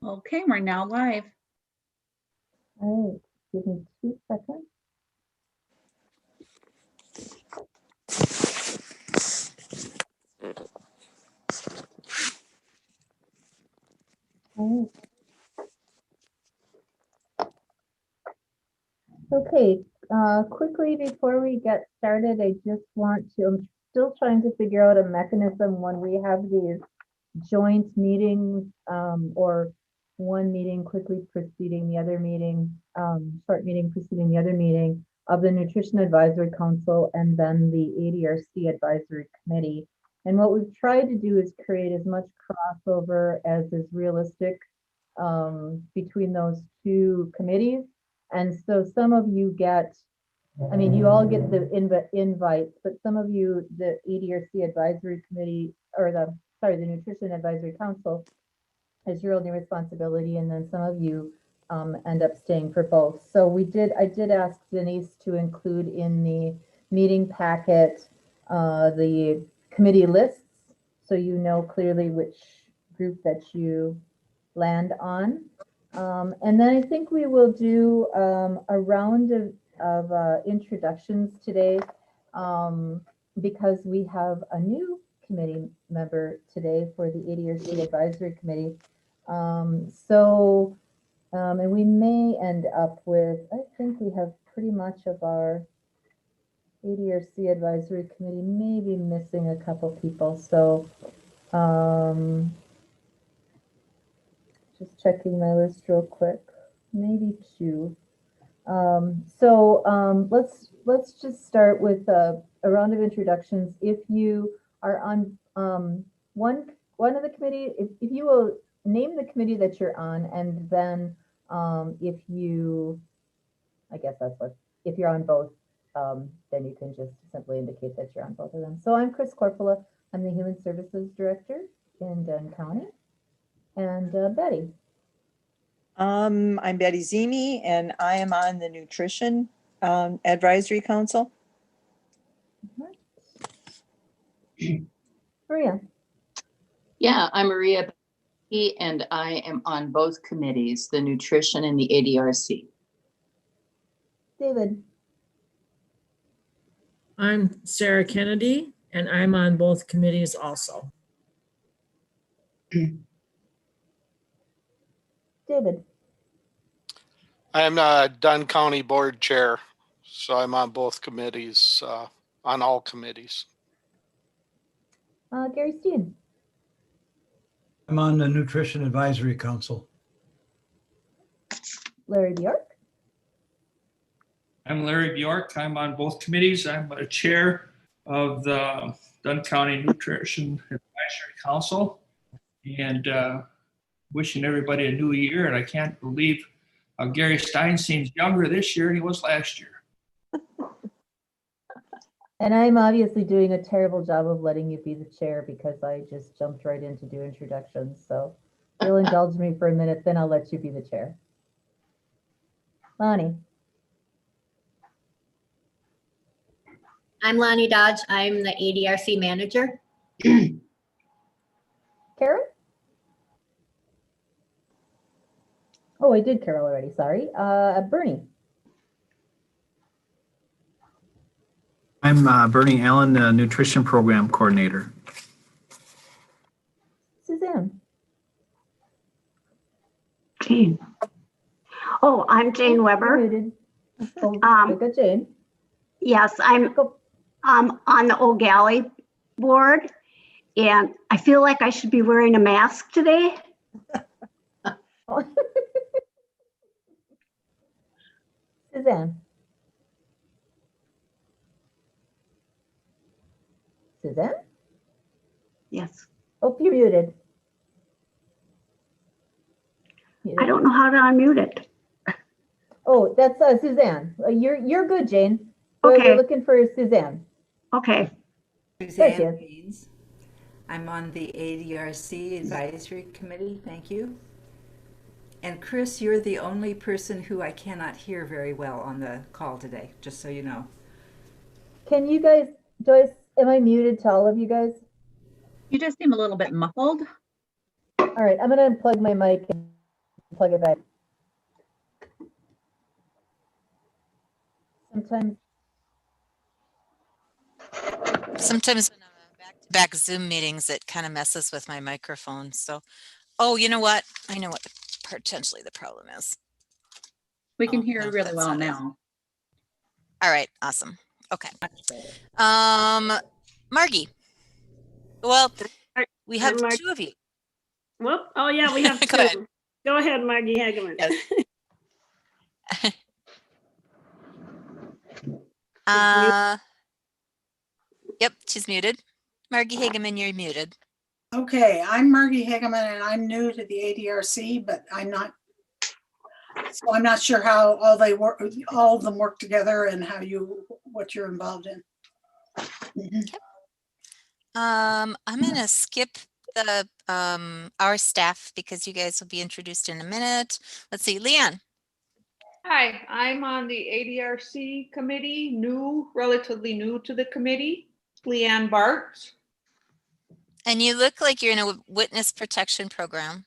Okay, we're now live. All right, give me 2 seconds. All right. Okay, quickly before we get started, I just want to, I'm still trying to figure out a mechanism when we have these joint meetings, or one meeting quickly preceding the other meeting, short meeting preceding the other meeting of the Nutrition Advisory Council and then the ADRC Advisory Committee. And what we've tried to do is create as much crossover as is realistic between those two committees. And so some of you get, I mean, you all get the invites, but some of you, the ADRC Advisory Committee, or the Nutrition Advisory Council is your only responsibility, and then some of you end up staying for both. So I did ask Denise to include in the meeting packet the committee lists, so you know clearly which group that you land on. And then I think we will do a round of introductions today, because we have a new committee member today for the ADRC Advisory Committee. And we may end up with, I think we have pretty much of our ADRC Advisory Committee, maybe missing a couple people. So just checking my list real quick, maybe 2. Let's just start with a round of introductions. If you are on one of the committee, if you will name the committee that you're on, and then if you, I guess that's what, if you're on both, then you can just simply indicate that you're on both of them. So I'm Chris Corpola. I'm the Human Services Director in Dunn County. And Betty. I'm Betty Zimi, and I am on the Nutrition Advisory Council. Maria. Yeah, I'm Maria, and I am on both committees, the Nutrition and the ADRC. David. I'm Sarah Kennedy, and I'm on both committees also. David. I'm Dunn County Board Chair, so I'm on both committees, on all committees. Gary Steen. I'm on the Nutrition Advisory Council. Larry Bjork. I'm Larry Bjork. I'm on both committees. I'm a chair of the Dunn County Nutrition Advisory Council, and wishing everybody a new year. And I can't believe Gary Stein seems younger this year than he was last year. And I'm obviously doing a terrible job of letting you be the chair because I just jumped right in to do introductions. So you'll indulge me for a minute, then I'll let you be the chair. Lonnie. I'm Lonnie Dodge. I'm the ADRC manager. Carol? Oh, I did Carol already, sorry. Bernie. I'm Bernie Allen, the Nutrition Program Coordinator. Suzanne. Jane. Oh, I'm Jane Weber. Oh, I got Jane. Yes, I'm on the O'Galley board, and I feel like I should be wearing a mask today. Suzanne. Suzanne? Yes. Oh, you're muted. I don't know how to unmute it. Oh, that's Suzanne. You're good, Jane. Okay. We're looking for Suzanne. Okay. Suzanne Haynes. I'm on the ADRC Advisory Committee. Thank you. And Chris, you're the only person who I cannot hear very well on the call today, just so you know. Can you guys, Joyce, am I muted to all of you guys? You just seem a little bit muffled. All right, I'm going to unplug my mic plug it back. Sometimes, Sometimes when I'm back-to-back Zoom meetings, it kind of messes with my microphone. So, oh, you know what? I know what potentially the problem is. We can Oh, hear no, you really that's well not it. now. All right, awesome. Okay. Margie. Well, we have two of you. Whoop. Oh, yeah, we have Go ahead. two. Go ahead, Margie Hageman. Yep, she's muted. Margie Hageman, you're muted. Okay, I'm Margie Hageman and I'm new to the ADRC, but I'm not sure how all of them work together and what you're involved in. Okay. I'm gonna skip the our staff because you guys will be introduced in a minute. Let's see, Leanne. Hi, I'm on the ADRC committee, relatively new to the committee, Leanne Bart. And you look like you're in a witness protection program.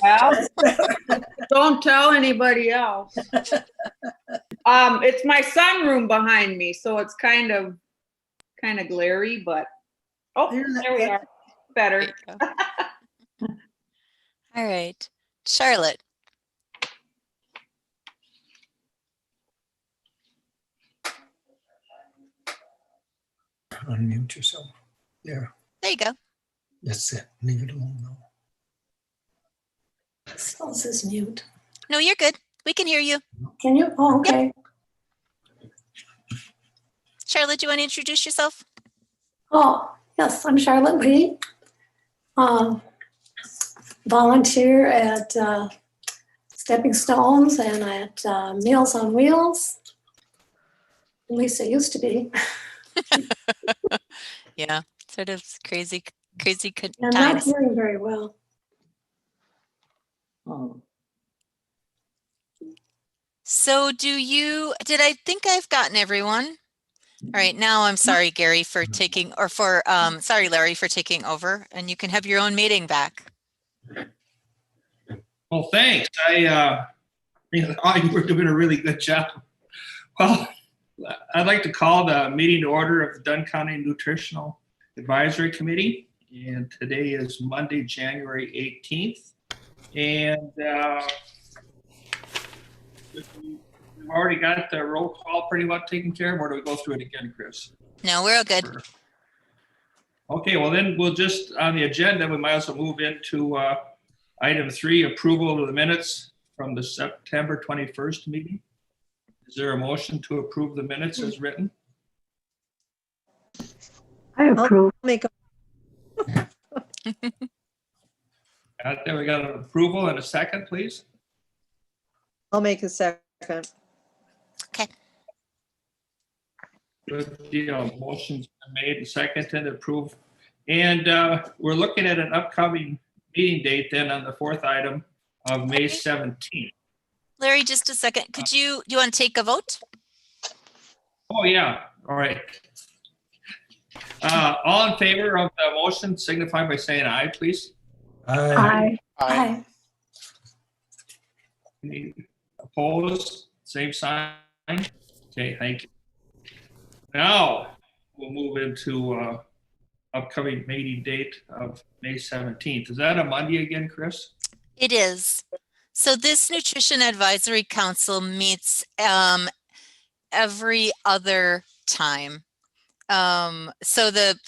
Well, don't tell anybody else. It's my sunroom behind me, so it's kind of glary, but there we are. Better. All right, Charlotte. Unmute yourself. There. There you go. That's it. Leave it alone now. Still says mute. No, you're good. We can hear you. Can you? Oh, okay. Yep. Charlotte, do you want to introduce yourself? Oh, yes, I'm Charlotte Lee. Volunteer at Stepping Stones and at Meals on Wheels. At least it used to be. Yeah, sort of crazy I'm not times. hearing very well. So did I think I've gotten everyone? All right, now I'm sorry, Gary, for taking, or for, sorry, Larry, for taking over, and you can have your own meeting back. Well, thanks. You were doing a really good job. Well, I'd like to call the meeting to order of the Dunn County Nutritional Advisory Committee. And today is Monday, January 18th. And we've already got the roll call pretty much taken care of, or do we go through it again, Chris? No, we're all good. Okay, well then we'll just, on the agenda, we might as well move into item 3, approval of the minutes from the September 21st meeting. Is there a motion to approve the minutes as written? I approve. Make a There we got an approval and a second, please. I'll make a second. Okay. Good deal. Motion's been made and seconded to approve. And we're looking at an upcoming meeting date then on the 4th item of May 17th. Larry, just a second. Do you want to take a vote? Oh, yeah. All right. All in favor of the motion signify by saying aye, please. Aye. Aye. Any opposed? Same sign. Okay, thank you. Now we'll move into upcoming meeting date of May 17th. Is that a Monday again, Chris? It is. So this Nutrition Advisory Council meets every other time. So the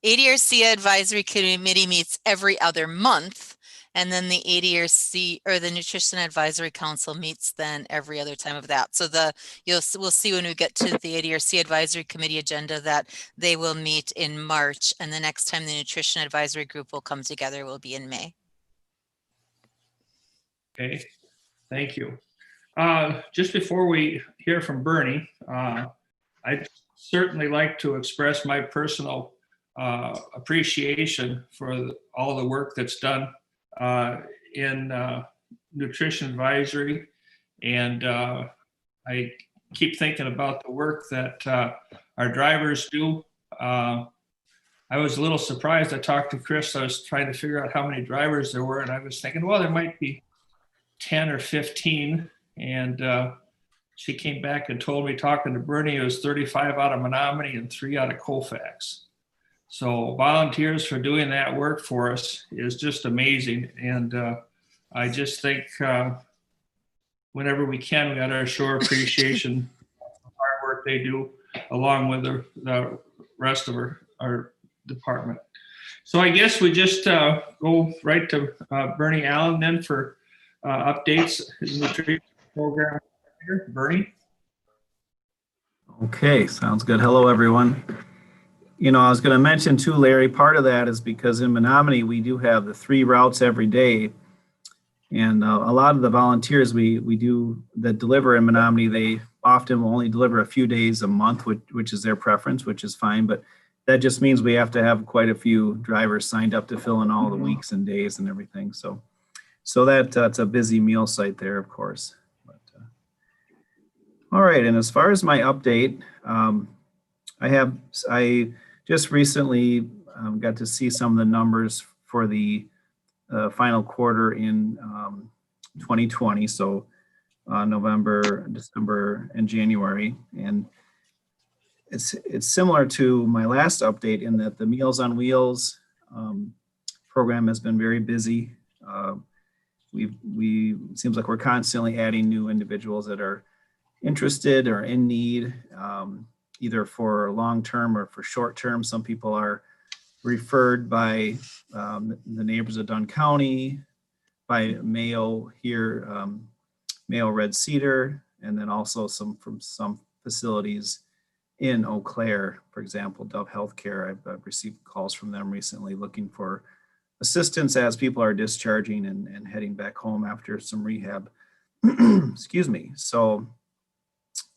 ADRC Advisory Committee meets every other month, and then the ADRC or the Nutrition Advisory Council meets then every other time of that. So we'll see when we get to the ADRC Advisory Committee agenda that they will meet in March, and the next time the Nutrition Advisory Group will come together will be in May. Okay, thank you. Just before we hear from Bernie, I'd certainly like to express my personal appreciation for all the work that's done in nutrition advisory. And I keep thinking about the work that our drivers do I was a little surprised. I talked to Chris. I was trying to figure out how many drivers there were, and I was thinking, well, there might be 10 or 15. And she came back and told me, talking to Bernie, it was 35 out of Menominee and 3 out of Colfax. So volunteers for doing that work for us is just amazing. And I just think whenever we can, we got to show appreciation for the hard work they do, along with the rest of our department. So I guess we just go right to Bernie Allen then for updates in the treatment program. Bernie? Okay, sounds good. Hello, everyone. You know, I was going to mention too, Larry, part of that is because in Menominee, we do have the 3 routes every day. And a lot of the volunteers we do that deliver in Menominee, they often will only deliver a few days a month, which is their preference, which is fine. But that just means we have to have quite a few drivers signed up to fill in all the weeks and days and everything. So that's a busy meal site there, of course. But, all right, and as far as my update, I just recently got to see some of the numbers for the final quarter in 2020, so November, December, and January. And it's similar to my last update in that the Meals on Wheels program has been very busy. Seems like we're constantly adding new individuals that are interested or in need, either for long-term or for short-term. Some people are referred by the neighbors of Dunn County, by Mayo here, Mayo Red Cedar, and then also from some facilities in Eau Claire, for example, Dove Healthcare. I've received calls from them recently looking for assistance as people are discharging and heading back home after some rehab. Excuse me. So,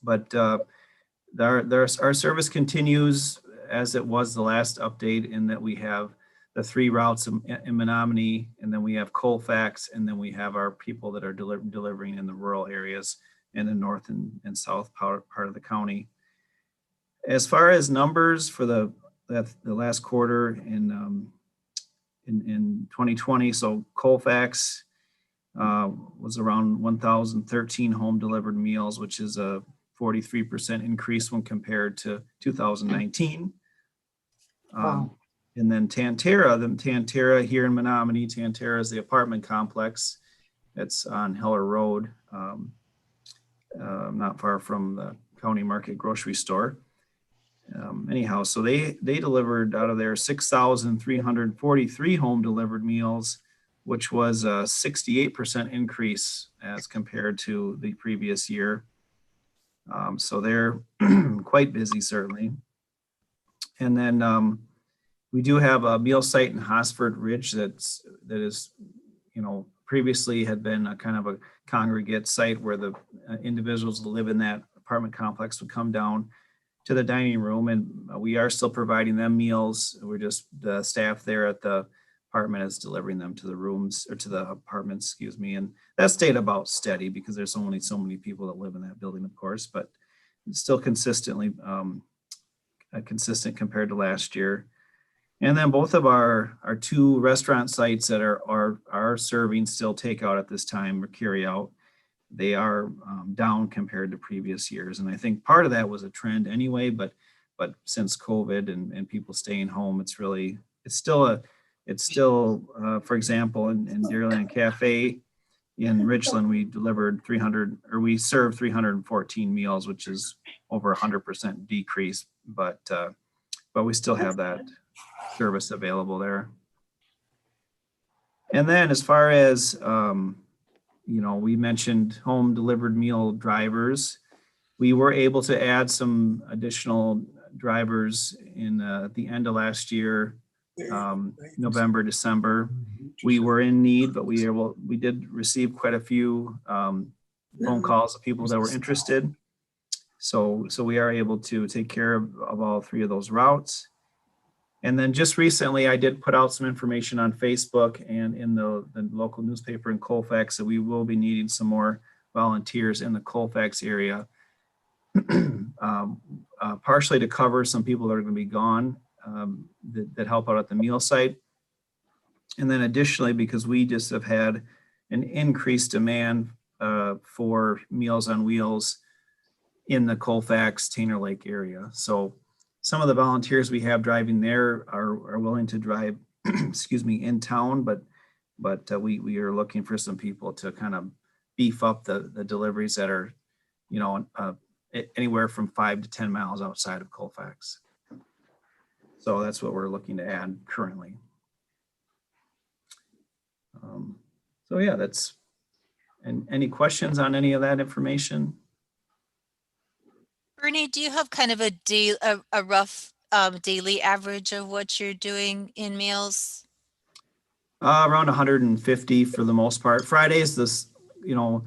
but our service continues as it was the last update, in that we have the 3 routes in Menominee, and then we have Colfax, and then we have our people that are delivering in the rural areas in the north and south part of the county. As far as numbers for the last quarter in 2020, so Colfax was around 1,013 home delivered meals, which is a 43% increase when compared to 2019. Wow. And then Tantera here in Menominee, Tantera is the apartment complex. It's on Heller Road, not far from the County Market grocery store. Anyhow, so they delivered out of their 6,343 home delivered meals, which was a 68% increase as compared to the previous year. So they're quite busy, certainly. And then we do have a meal site in Hosford Ridge that is, previously had been a kind of a congregate site where the individuals that live in that apartment complex would come down to the dining room, and we are still providing them meals. We're just, the staff there at the apartment is delivering them to the rooms, or to the apartments, excuse me. And that stayed about steady because there's only so many people that live in that building, of course, but it's still consistently consistent compared to last year. And then both of our 2 restaurant sites that are serving still takeout at this time, or carry out, they are down compared to previous years. And I think part of that was a trend anyway, but since COVID and people staying home, it's still, for example, in Dairyland Cafe in Richland, we served 314 meals, which is over 100% decrease, but we still have that service available there. And then as far as, we mentioned home delivered meal drivers. We were able to add some additional drivers at the end of last year, November, December. We were in need, but we did receive quite a few phone calls of people that were interested. So we are able to take care of all 3 of those routes. And then just recently, I did put out some information on Facebook and in the local newspaper in Colfax that we will be needing some more volunteers in the Colfax area, partially to cover some people that are going to be gone that help out at the meal site. And then additionally, because we just have had an increased demand for Meals on Wheels in the Colfax, Tainter Lake area. So some of the volunteers we have driving there are willing to drive, excuse me, in town, but we are looking for some people to kind of beef up the deliveries that are, you know, anywhere from 5 to 10 miles outside of Colfax. So that's what we're looking to add currently. So yeah, that's, and any questions on any of that information? Bernie, do you have kind of a rough daily average of what you're doing in meals? Around 150 for the most part. Fridays, this, you know,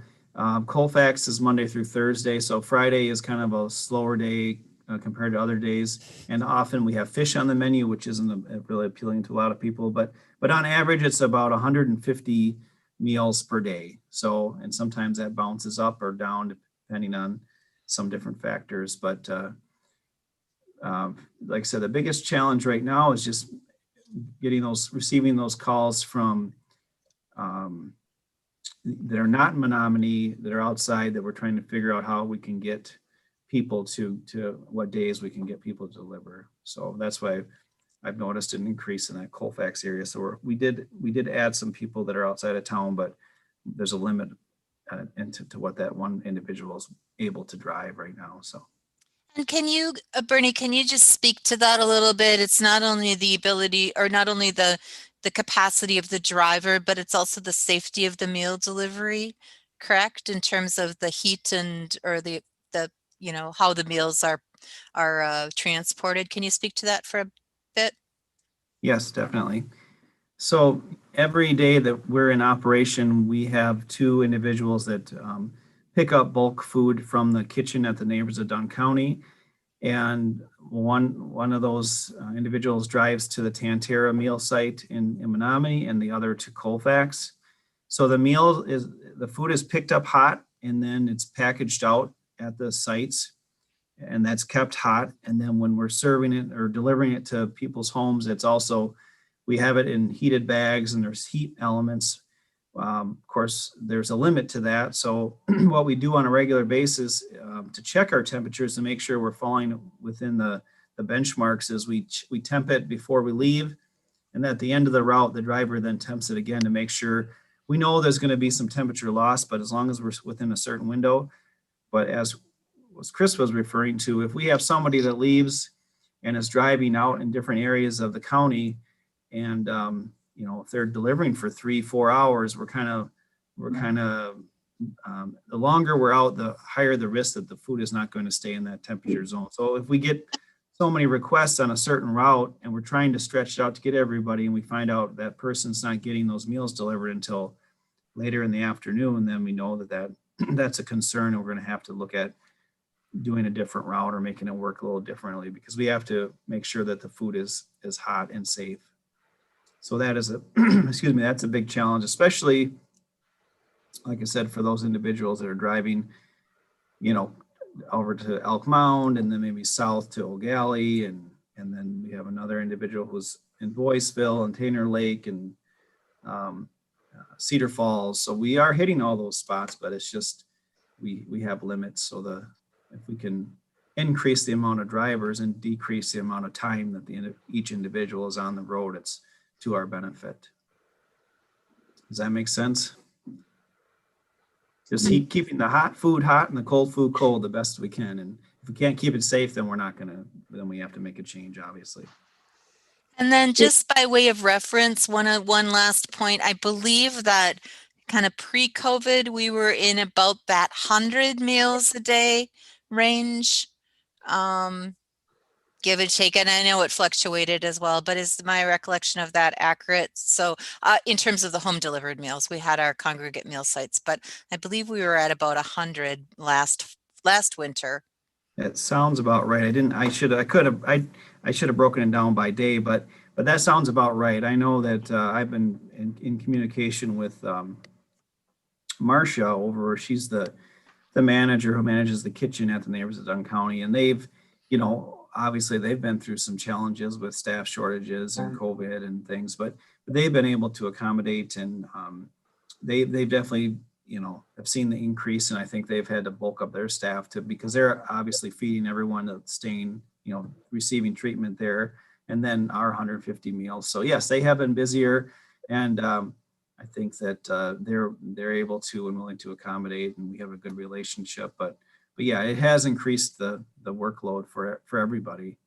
Colfax is Monday through Thursday, so Friday is kind of a slower day compared to other days. And often we have fish on the menu, which isn't really appealing to a lot of people, but on average, it's about 150 meals per day. So, and sometimes that bounces up or down depending on some different factors. But like I said, the biggest challenge right now is just receiving those calls from that are not in Menominee, that are outside, that we're trying to figure out how we can get people to what days we can get people to deliver. So that's why I've noticed an increase in that Colfax area. So we did add some people that are outside of town, but there's a limit to what that one individual is able to drive right now. So. And can you, Bernie, can you just speak to that a little bit? It's not only the ability, or not only the capacity of the driver, but it's also the safety of the meal delivery, correct? In terms of the heat or the you know, how the meals are transported. Can you speak to that for a bit? Yes, definitely. So every day that we're in operation, we have 2 individuals that pick up bulk food from the kitchen at the Neighbors of Dunn County. And one of those individuals drives to the Tantera meal site in Menominee, and the other to Colfax. So the food is picked up hot, and then it's packaged out at the sites, and that's kept hot. And then when we're serving it or delivering it to people's homes, it's also, we have it in heated bags, and there's heat elements. Of course, there's a limit to that. So what we do on a regular basis to check our temperatures to make sure we're falling within the benchmarks is we temp it before we leave. And at the end of the route, the driver then temps it again to make sure we know there's going to be some temperature loss, but as long as we're within a certain window. But as Chris was referring to, if we have somebody that leaves and is driving out in different areas of the county, and you know, if they're delivering for 3-4 hours, we're kind of the longer we're out, the higher the risk that the food is not going to stay in that temperature zone. So if we get so many requests on a certain route and we're trying to stretch it out to get everybody, and we find out that person's not getting those meals delivered until later in the afternoon, then we know that that's a concern, and we're going to have to look at doing a different route or making it work a little differently, because we have to make sure that the food is hot and safe. So that is excuse me, that's a big challenge, especially, like I said, for those individuals that are driving, you know, over to Elk Mound and then maybe south to O'Galley. And then we have another individual who's in Boyceville and Tainter Lake and Cedar Falls. So we are hitting all those spots, but it's just, we have limits. So if we can increase the amount of drivers and decrease the amount of time that each individual is on the road, it's to our benefit. Does that make sense? Just keeping the hot food hot and the cold food cold the best we can. And if we can't keep it safe, then then we have to make a change, obviously. And then just by way of reference, one last point, I believe that kind of pre-COVID, we were in about that 100 meals a day range. Give or take, and I know it fluctuated as well, but is my recollection of that accurate? So in terms of the home delivered meals, we had our congregate meal sites, but I believe we were at about 100 last winter. That sounds about right. I should have broken it down by day, but that sounds about right. I know that I've been in communication with Marcia over, she's the manager who manages the kitchen at the Neighbors of Dunn County, and they've, you know, obviously they've been through some challenges with staff shortages and COVID and things, but they've been able to accommodate, and they've definitely, have seen the increase, and I think they've had to bulk up their staff because they're obviously feeding everyone that's staying, receiving treatment there, and then our 150 meals. So yes, they have been busier, and I think that they're able to and willing to accommodate, and we have a good relationship. But yeah, it has increased the workload for everybody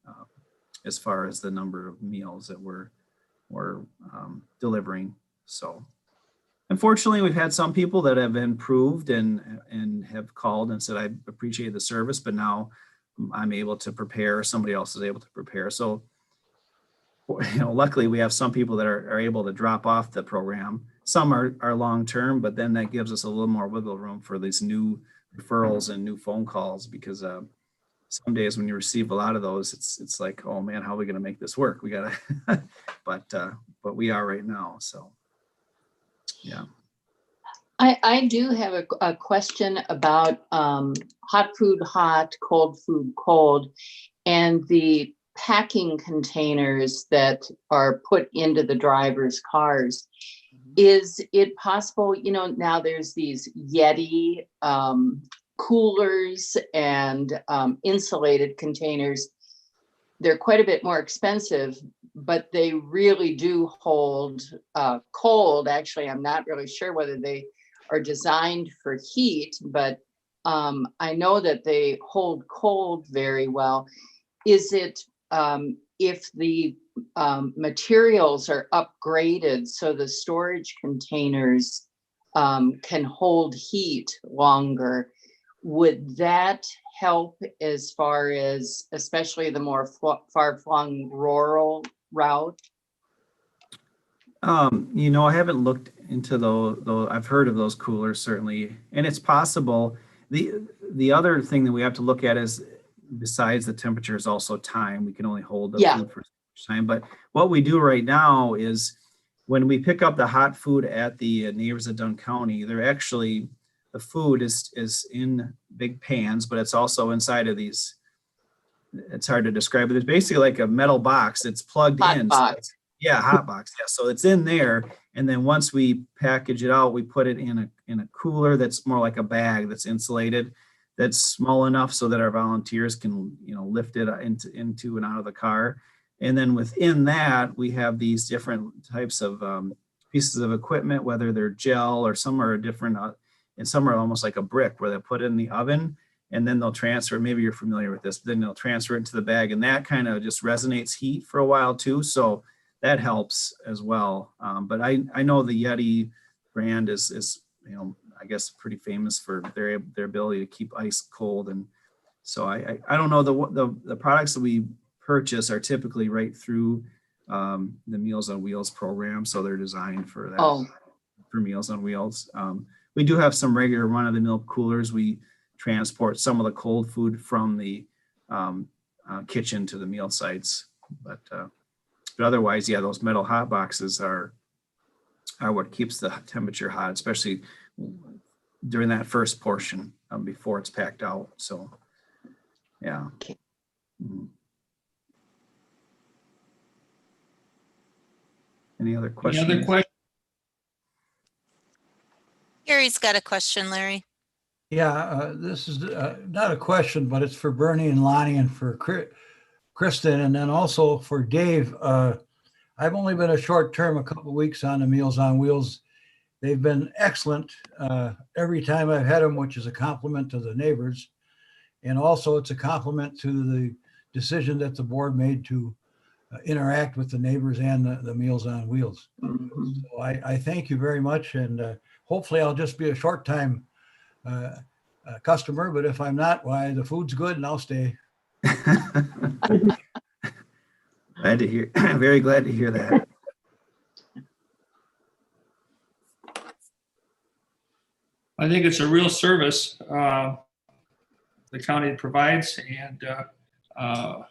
as far as the number of meals that we're delivering. So unfortunately, we've had some people that have improved and have called and said, I appreciate the service, but now I'm able to prepare, somebody else is able to prepare. So, luckily we have some people that are able to drop off the program. Some are long-term, but then that gives us a little more wiggle room for these new referrals and new phone calls, because some days when you receive a lot of those, it's like, oh man, how are we going to make this work? We got to, but we are right now. So, yeah. I do have a question about hot food hot, cold food cold, and the packing containers that are put into the driver's cars. Is it possible, now there's these Yeti coolers and insulated containers. They're quite a bit more expensive, but they really do hold cold. Actually, I'm not really sure whether they are designed for heat, but I know that they hold cold very well. Is it if the materials are upgraded so the storage containers can hold heat longer, would that help as far as especially the more far-flung rural route? I haven't looked into those. I've heard of those coolers, certainly, and it's possible. The other thing that we have to look at is, besides the temperature, is also time. We can only hold the food for time. But what we do right now is, when we pick up the hot food at the Neighbors of Dunn County, they're actually, the food is in big pans, but it's also inside of these, it's hard to describe, but it's basically like a metal box that's plugged in. Box. Yeah, hot box. Yeah, so it's in there, and then once we package it out, we put it in a cooler that's more like a bag that's insulated, that's small enough so that our volunteers can lift it into and out of the car. And then within that, we have these different types of pieces of equipment, whether they're gel or some are different, and some are almost like a brick where they put it in the oven, and then they'll transfer. Maybe you're familiar with this, but then they'll transfer it into the bag, and that kind of just resonates heat for a while too. So that helps as well. But I know the Yeti brand is I guess pretty famous for their ability to keep ice cold, and so I don't know, the products that we purchase are typically right through the Meals on Wheels program, so they're designed for that, for Meals on Wheels. We do have some regular run-of-the-mill coolers. We transport some of the cold food from the kitchen to the meal sites, but otherwise, yeah, those metal hot boxes are what keeps the temperature hot, especially during that first portion before it's packed out. So, yeah. Any other questions? Any other questions? Gary's got a question, Larry. Yeah, this is not a question, but it's for Bernie and Lonnie and for Kristen, and then also for Dave. I've only been a short term, a couple of weeks on the Meals on Wheels. They've been excellent every time I've had them, which is a compliment to the neighbors. And also it's a compliment to the decision that the board made to interact with the neighbors and the Meals on Wheels. So I thank you very much. And hopefully I'll just be a short time customer, but if I'm not, why, the food's good and I'll stay. Glad to hear. Very glad to hear that. I think it's a real service the county provides, and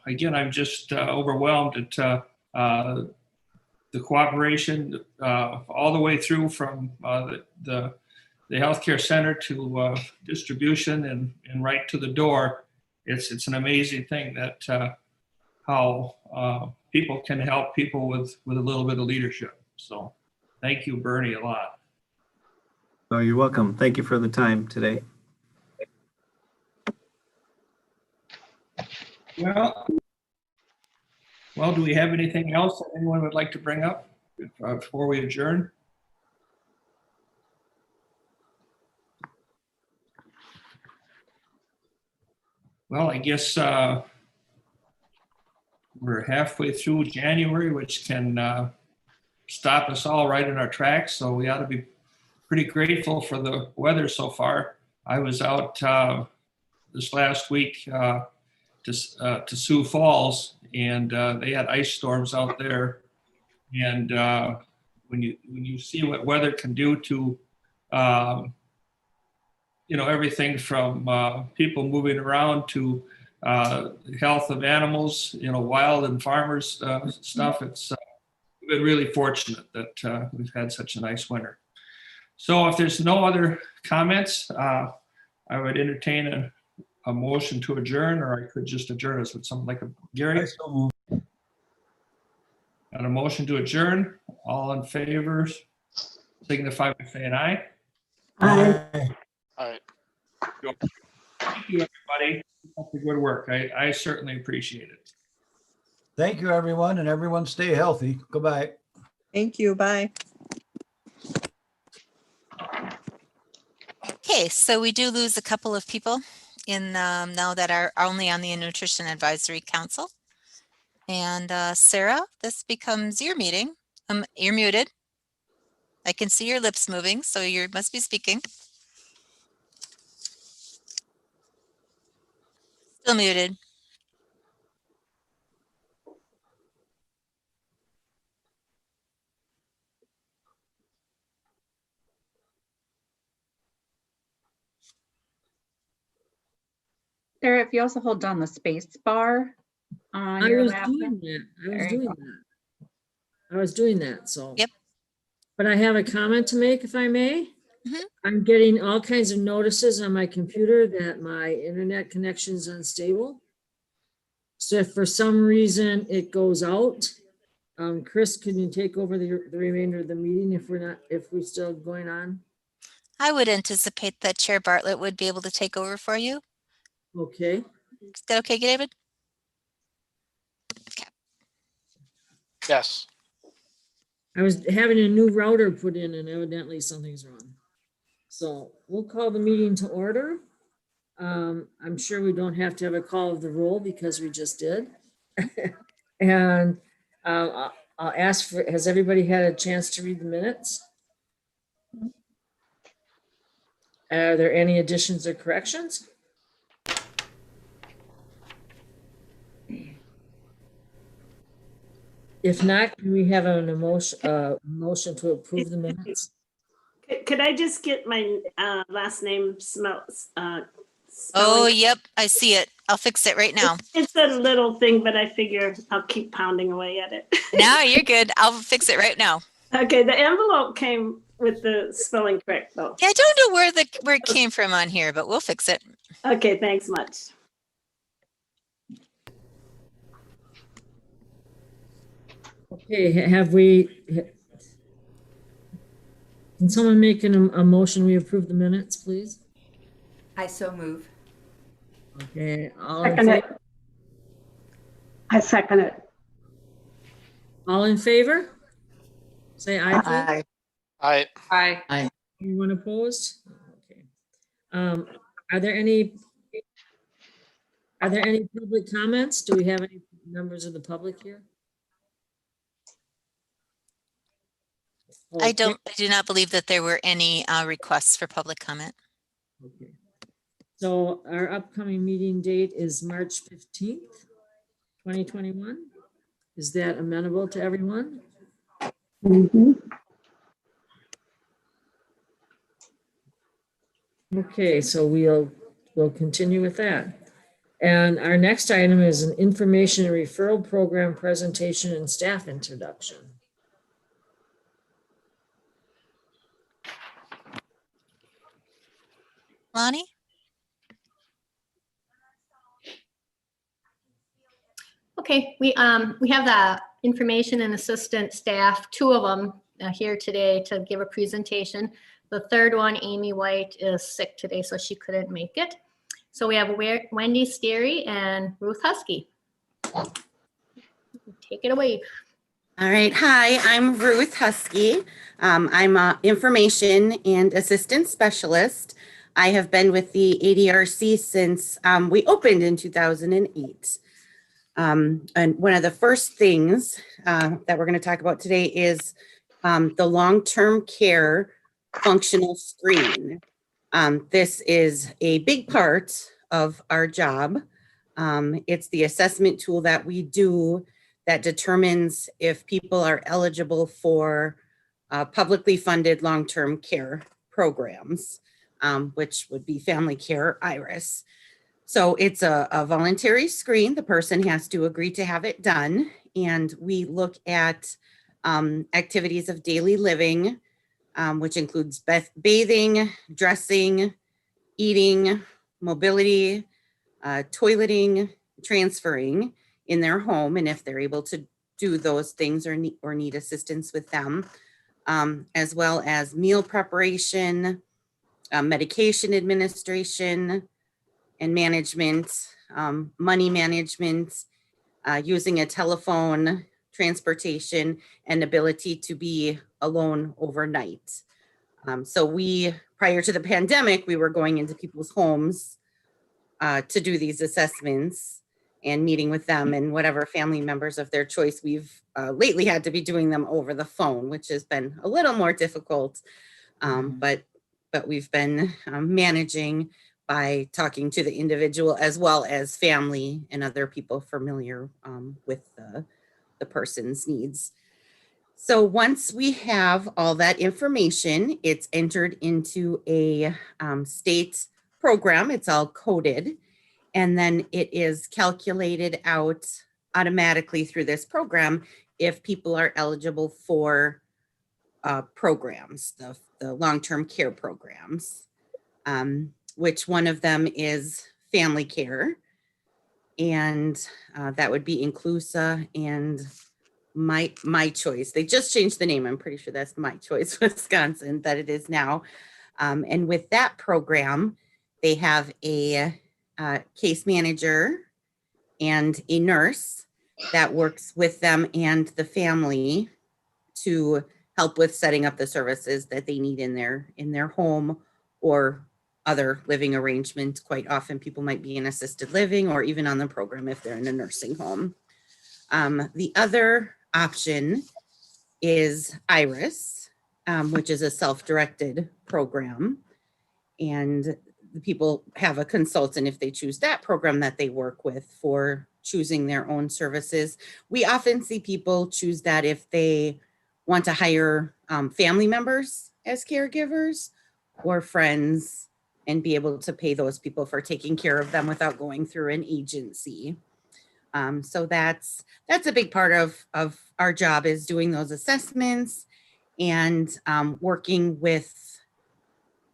again, I'm just overwhelmed at the cooperation all the way through from the healthcare center to distribution and right to the door. It's an amazing thing that how people can help people with a little bit of leadership. So thank you, Bernie, a lot. Oh, you're welcome. Thank you for the time today. Well, do we have anything else that anyone would like to bring up before we adjourn? Well, I guess we're halfway through January, which can stop us all right in our tracks. So we ought to be pretty grateful for the weather so far. I was out this last week to Sioux Falls, and they had ice storms out there. And when you see what weather can do to everything from people moving around to health of animals, wild and farmers stuff. It's been really fortunate that we've had such a nice winter. So if there's no other comments, I would entertain a motion to adjourn, or I could just adjourn us with something like a Gary. And a motion to adjourn. All in favor, signify by saying aye. Aye. All right. Thank you, everybody. Keep up the good work. I certainly appreciate it. Thank you, everyone, and everyone stay healthy. Goodbye. Thank you. Bye. Okay, so we do lose a couple of people in now that are only on the Nutrition Advisory Council. And Sarah, this becomes your meeting. You're muted. I can see your lips moving, so you must be speaking. Still muted. Sarah, if you also hold down the space bar on I your was laptop. doing that. I was There you doing go. that. I was doing that, so. Yep. But I have a comment to make, if I may. Mhm. I'm getting all kinds of notices on my computer that my internet connection is unstable. So if for some reason it goes out, Chris, can you take over the remainder of the meeting if we're still going on? I would anticipate that Chair Bartlett would be able to take over for you. Okay. Is that okay, David? Yes. I was having a new router put in and evidently something's wrong. So we'll call the meeting to order. I'm sure we don't have to have a call of the roll because we just did. And I'll ask for, has everybody had a chance to read the minutes? Are there any additions or corrections? If not, can we have an motion to approve the minutes? Could I just get my last name smells? Oh, yep, I see it. I'll fix it right now. It's a little thing, but I figure I'll keep pounding away at it. No, you're good. I'll fix it right now. Okay, the envelope came with the spelling correct though. Yeah, I don't know where it came from on here, but we'll fix it. Okay, thanks much. Okay, can someone make a motion, we approve the minutes, please? I so move. Okay, Second it. I second it. all in favor? Say aye, please. Aye. Aye. Aye. Aye. Anyone opposed? Okay. Are there any public comments? Do we have any members of the public here? I do not believe that there were any requests for public comment. Okay. So our upcoming meeting date is March 15th, 2021. Is that amenable to everyone? Mhm. Okay, so we'll continue with that. And our next item is an information and referral program presentation and staff introduction. Lonnie? Okay, we have the information and assistant staff, 2 of them here today to give a presentation. The third one, Amy White, is sick today, so she couldn't make it. So we have Wendy Sterry and Ruth Husky. Take it away. All right. Hi, I'm Ruth Husky. I'm an information and assistance specialist. I have been with the ADRC since we opened in 2008. And one of the first things that we're going to talk about today is the long-term care functional screen. This is a big part of our job. It's the assessment tool that we do that determines if people are eligible for publicly funded long-term care programs, which would be family care, Iris. So it's a voluntary screen. The person has to agree to have it done. And we look at activities of daily living, which includes bathing, dressing, eating, mobility, toileting, transferring in their home, and if they're able to do those things or need assistance with them, as well as meal preparation, medication administration and management, money management, using a telephone, transportation, and ability to be alone overnight. So prior to the pandemic, we were going into people's homes to do these assessments and meeting with them and whatever family members of their choice. We've lately had to be doing them over the phone, which has been a little more difficult, but we've been managing by talking to the individual as well as family and other people familiar with the person's needs. So once we have all that information, it's entered into a state program. It's all coded. And then it is calculated out automatically through this program if people are eligible for programs, the long-term care programs, which one of them is family care. And that would be Inclusa and My Choice. They just changed the name. I'm pretty sure that's My Choice Wisconsin that it is now. And with that program, they have a case manager and a nurse that works with them and the family to help with setting up the services that they need in their home or other living arrangements. Quite often people might be in assisted living or even on the program if they're in a nursing home. The other option is Iris, which is a self-directed program. And the people have a consultant if they choose that program that they work with for choosing their own services. We often see people choose that if they want to hire family members as caregivers or friends and be able to pay those people for taking care of them without going through an agency. So that's a big part of our job, is doing those assessments and working with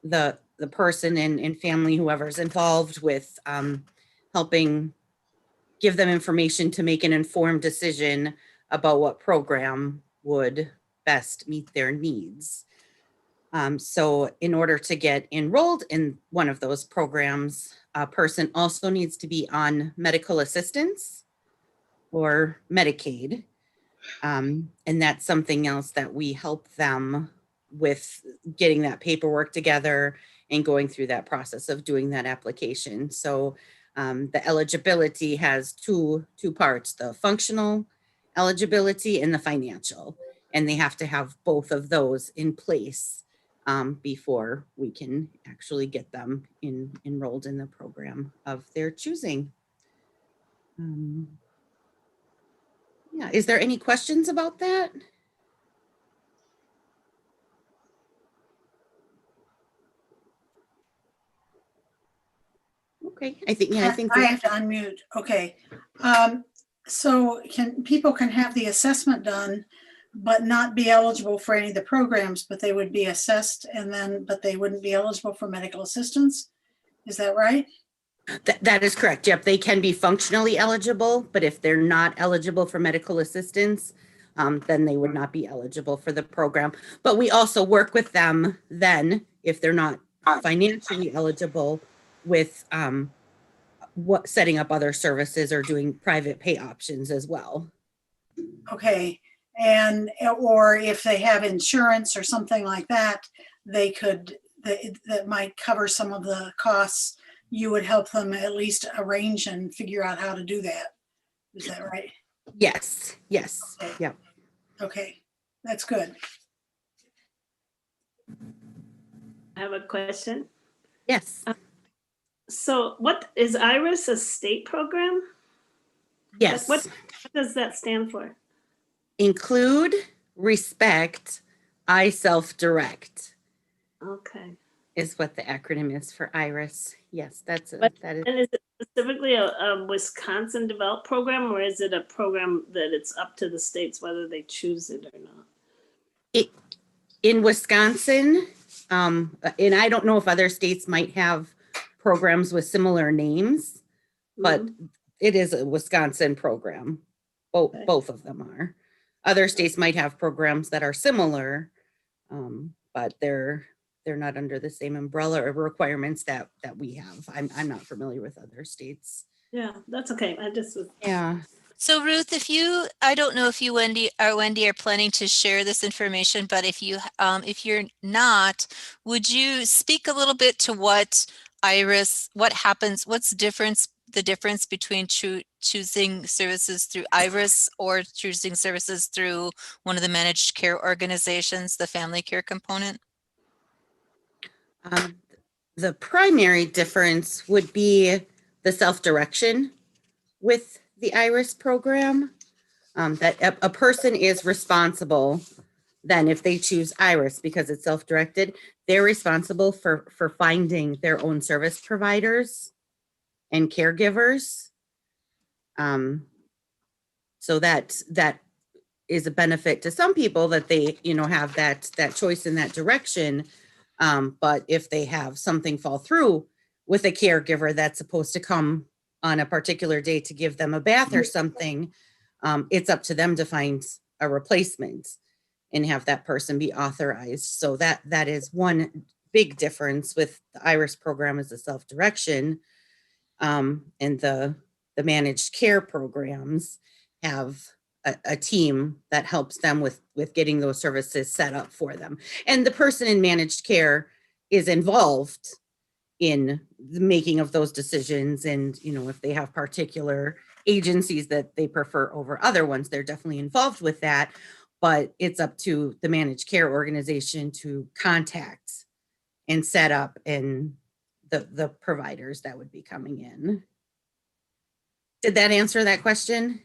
the person and family, whoever's involved, with helping give them information to make an informed decision about what program would best meet their needs. So in order to get enrolled in one of those programs, a person also needs to be on medical assistance or Medicaid. And that's something else that we help them with, getting that paperwork together and going through that process of doing that application. So the eligibility has two parts: the functional eligibility and the financial, and they have to have both of those in place before we can actually get them enrolled in the program of their choosing. Yeah, is there any questions about that? Okay, I think I have to unmute. Okay. So people can have the assessment done, but not be eligible for any of the programs, but they would be assessed but they wouldn't be eligible for medical assistance. Is that right? That is correct. Yep, they can be functionally eligible, but if they're not eligible for medical assistance, then they would not be eligible for the program. But we also work with them then, if they're not financially eligible, with setting up other services or doing private pay options as well. Okay, and, or if they have insurance or something like that, they could, that might cover some of the costs. You would help them at least arrange and figure out how to do that. Is that right? Yes, yes, Okay. yep. Okay, that's good. I have a question. Yes. So what is IRIS a state program? Yes. What does that stand for? Include, respect, I self-direct. Okay. Is what the acronym is for IRIS. Yes, that is. And is it specifically a Wisconsin developed program, or is it a program that it's up to the states whether they choose it or not? In Wisconsin, and I don't know if other states might have programs with similar names, but it is a Wisconsin program. Both of them are. Other states might have programs that are similar, but they're not under the same umbrella or requirements that we have. I'm not familiar with other states. Yeah, that's okay. I just was. Yeah. So Ruth, I don't know if you, Wendy, are planning to share this information, but if you're not, would you speak a little bit to what IRIS, what happens, the difference between choosing services through IRIS or choosing services through one of the managed care organizations, the family care component? The primary difference would be the self-direction with the IRIS program, that a person is responsible. Then if they choose IRIS because it's self-directed, they're responsible for finding their own service providers and caregivers. So that is a benefit to some people that they, have that choice in that direction. But if they have something fall through with a caregiver that's supposed to come on a particular day to give them a bath or something, it's up to them to find a replacement and have that person be authorized. So that is one big difference with the IRIS program is the self-direction, and the managed care programs have a team that helps them with getting those services set up for them. And the person in managed care is involved in the making of those decisions. And, if they have particular agencies that they prefer over other ones, they're definitely involved with that. But it's up to the managed care organization to contact and set up and the providers that would be coming in. Did that answer that question?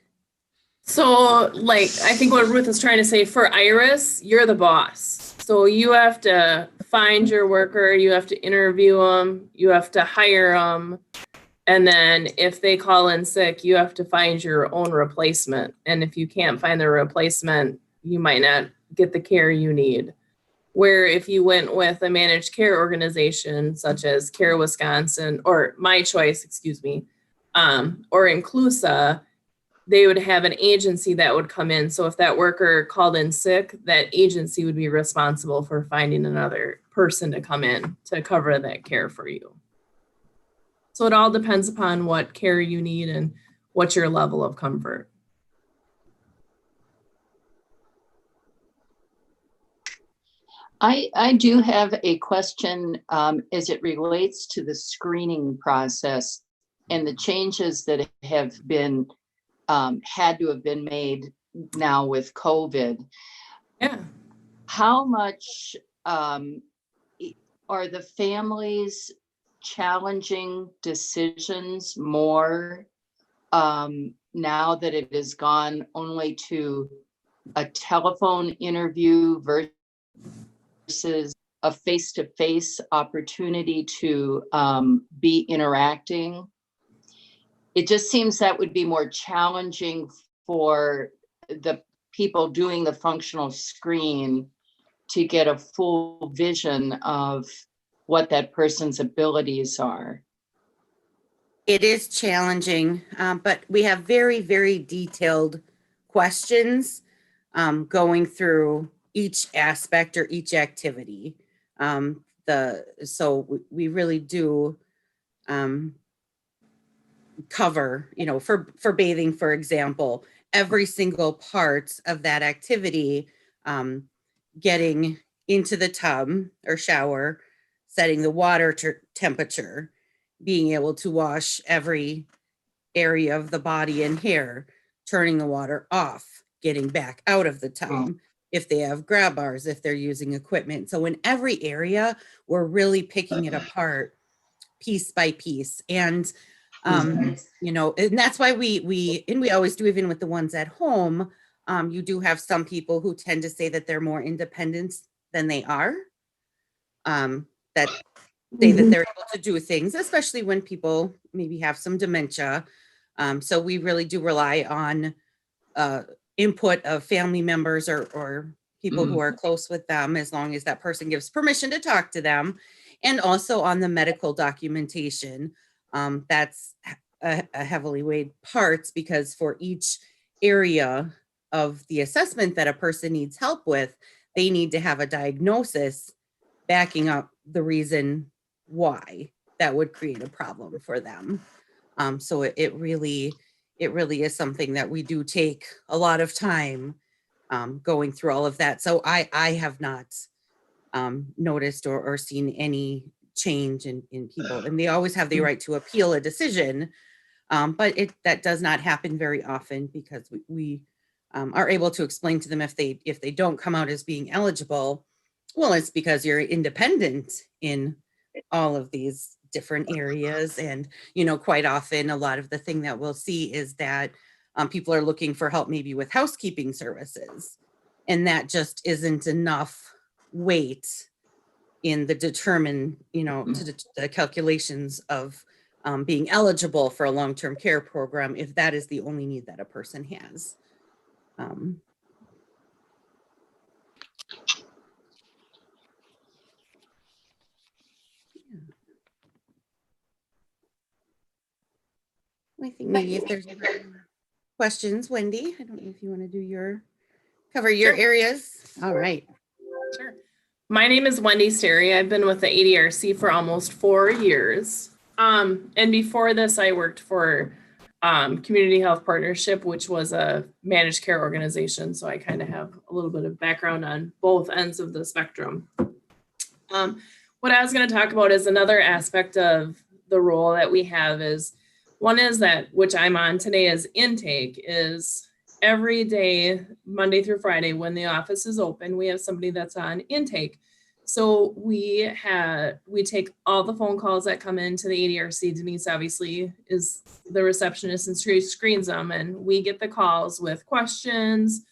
So, I think what Ruth is trying to say, for IRIS, you're the boss. So you have to find your worker, you have to interview them, you have to hire them. And then if they call in sick, you have to find your own replacement. And if you can't find the replacement, you might not get the care you need. Where if you went with a managed care organization, such as Care Wisconsin, or My Choice, or Inclusa, they would have an agency that would come in. So if that worker called in sick, that agency would be responsible for finding another person to come in to cover that care for you. So it all depends upon what care you need and what's your level of comfort. I do have a question as it relates to the screening process and the changes that have been had to have been made now with COVID. Yeah. How much are the families challenging decisions more now that it has gone only to a telephone interview versus a face-to-face opportunity to be interacting? It just seems that would be more challenging for the people doing the functional screen to get a full vision of what that person's abilities are. It is challenging, but we have very, very detailed questions going through each aspect or each activity. So we really do cover, you know, for bathing, for example, every single part of that activity, getting into the tub or shower, setting the water temperature, being able to wash every area of the body and hair, turning the water off, getting back out of the tub, if they have grab bars, if they're using equipment. So in every area, we're really picking it apart piece by piece. And, you know, and that's why we always do, even with the ones at home, you do have some people who tend to say that they're more independent than they are, that say that they're able to do things, especially when people maybe have some dementia. So we really do rely on input of family members or people who are close with them, as long as that person gives permission to talk to them. And also on the medical documentation, that's a heavily weighed part, because for each area of the assessment that a person needs help with, they need to have a diagnosis backing up the reason why that would create a problem for them. So it really is something that we do take a lot of time going through all of that. So I have not noticed or seen any change in people, and they always have the right to appeal a decision. But that does not happen very often, because we are able to explain to them, if they don't come out as being eligible, well, it's because you're independent in all of these different areas. And, you know, quite often a lot of the thing that we'll see is that people are looking for help maybe with housekeeping services, and that just isn't enough weight in the the calculations of being eligible for a long-term care program, if that is the only need that a person has. I think maybe if there's questions, Wendy, I don't know if you want to cover your areas. All right. Sure. My name is Wendy Sterry. I've been with the ADRC for almost 4 years. And before this, I worked for Community Health Partnership, which was a managed care organization. So I kind of have a little bit of background on both ends of the spectrum. What I was going to talk about is another aspect of the role that we have is, one is that, which I'm on today, is intake. Is every day, Monday through Friday, when the office is open, we have somebody that's on intake. So we take all the phone calls that come into the ADRC. Denise obviously is the receptionist and screens them, and we get the calls with questions.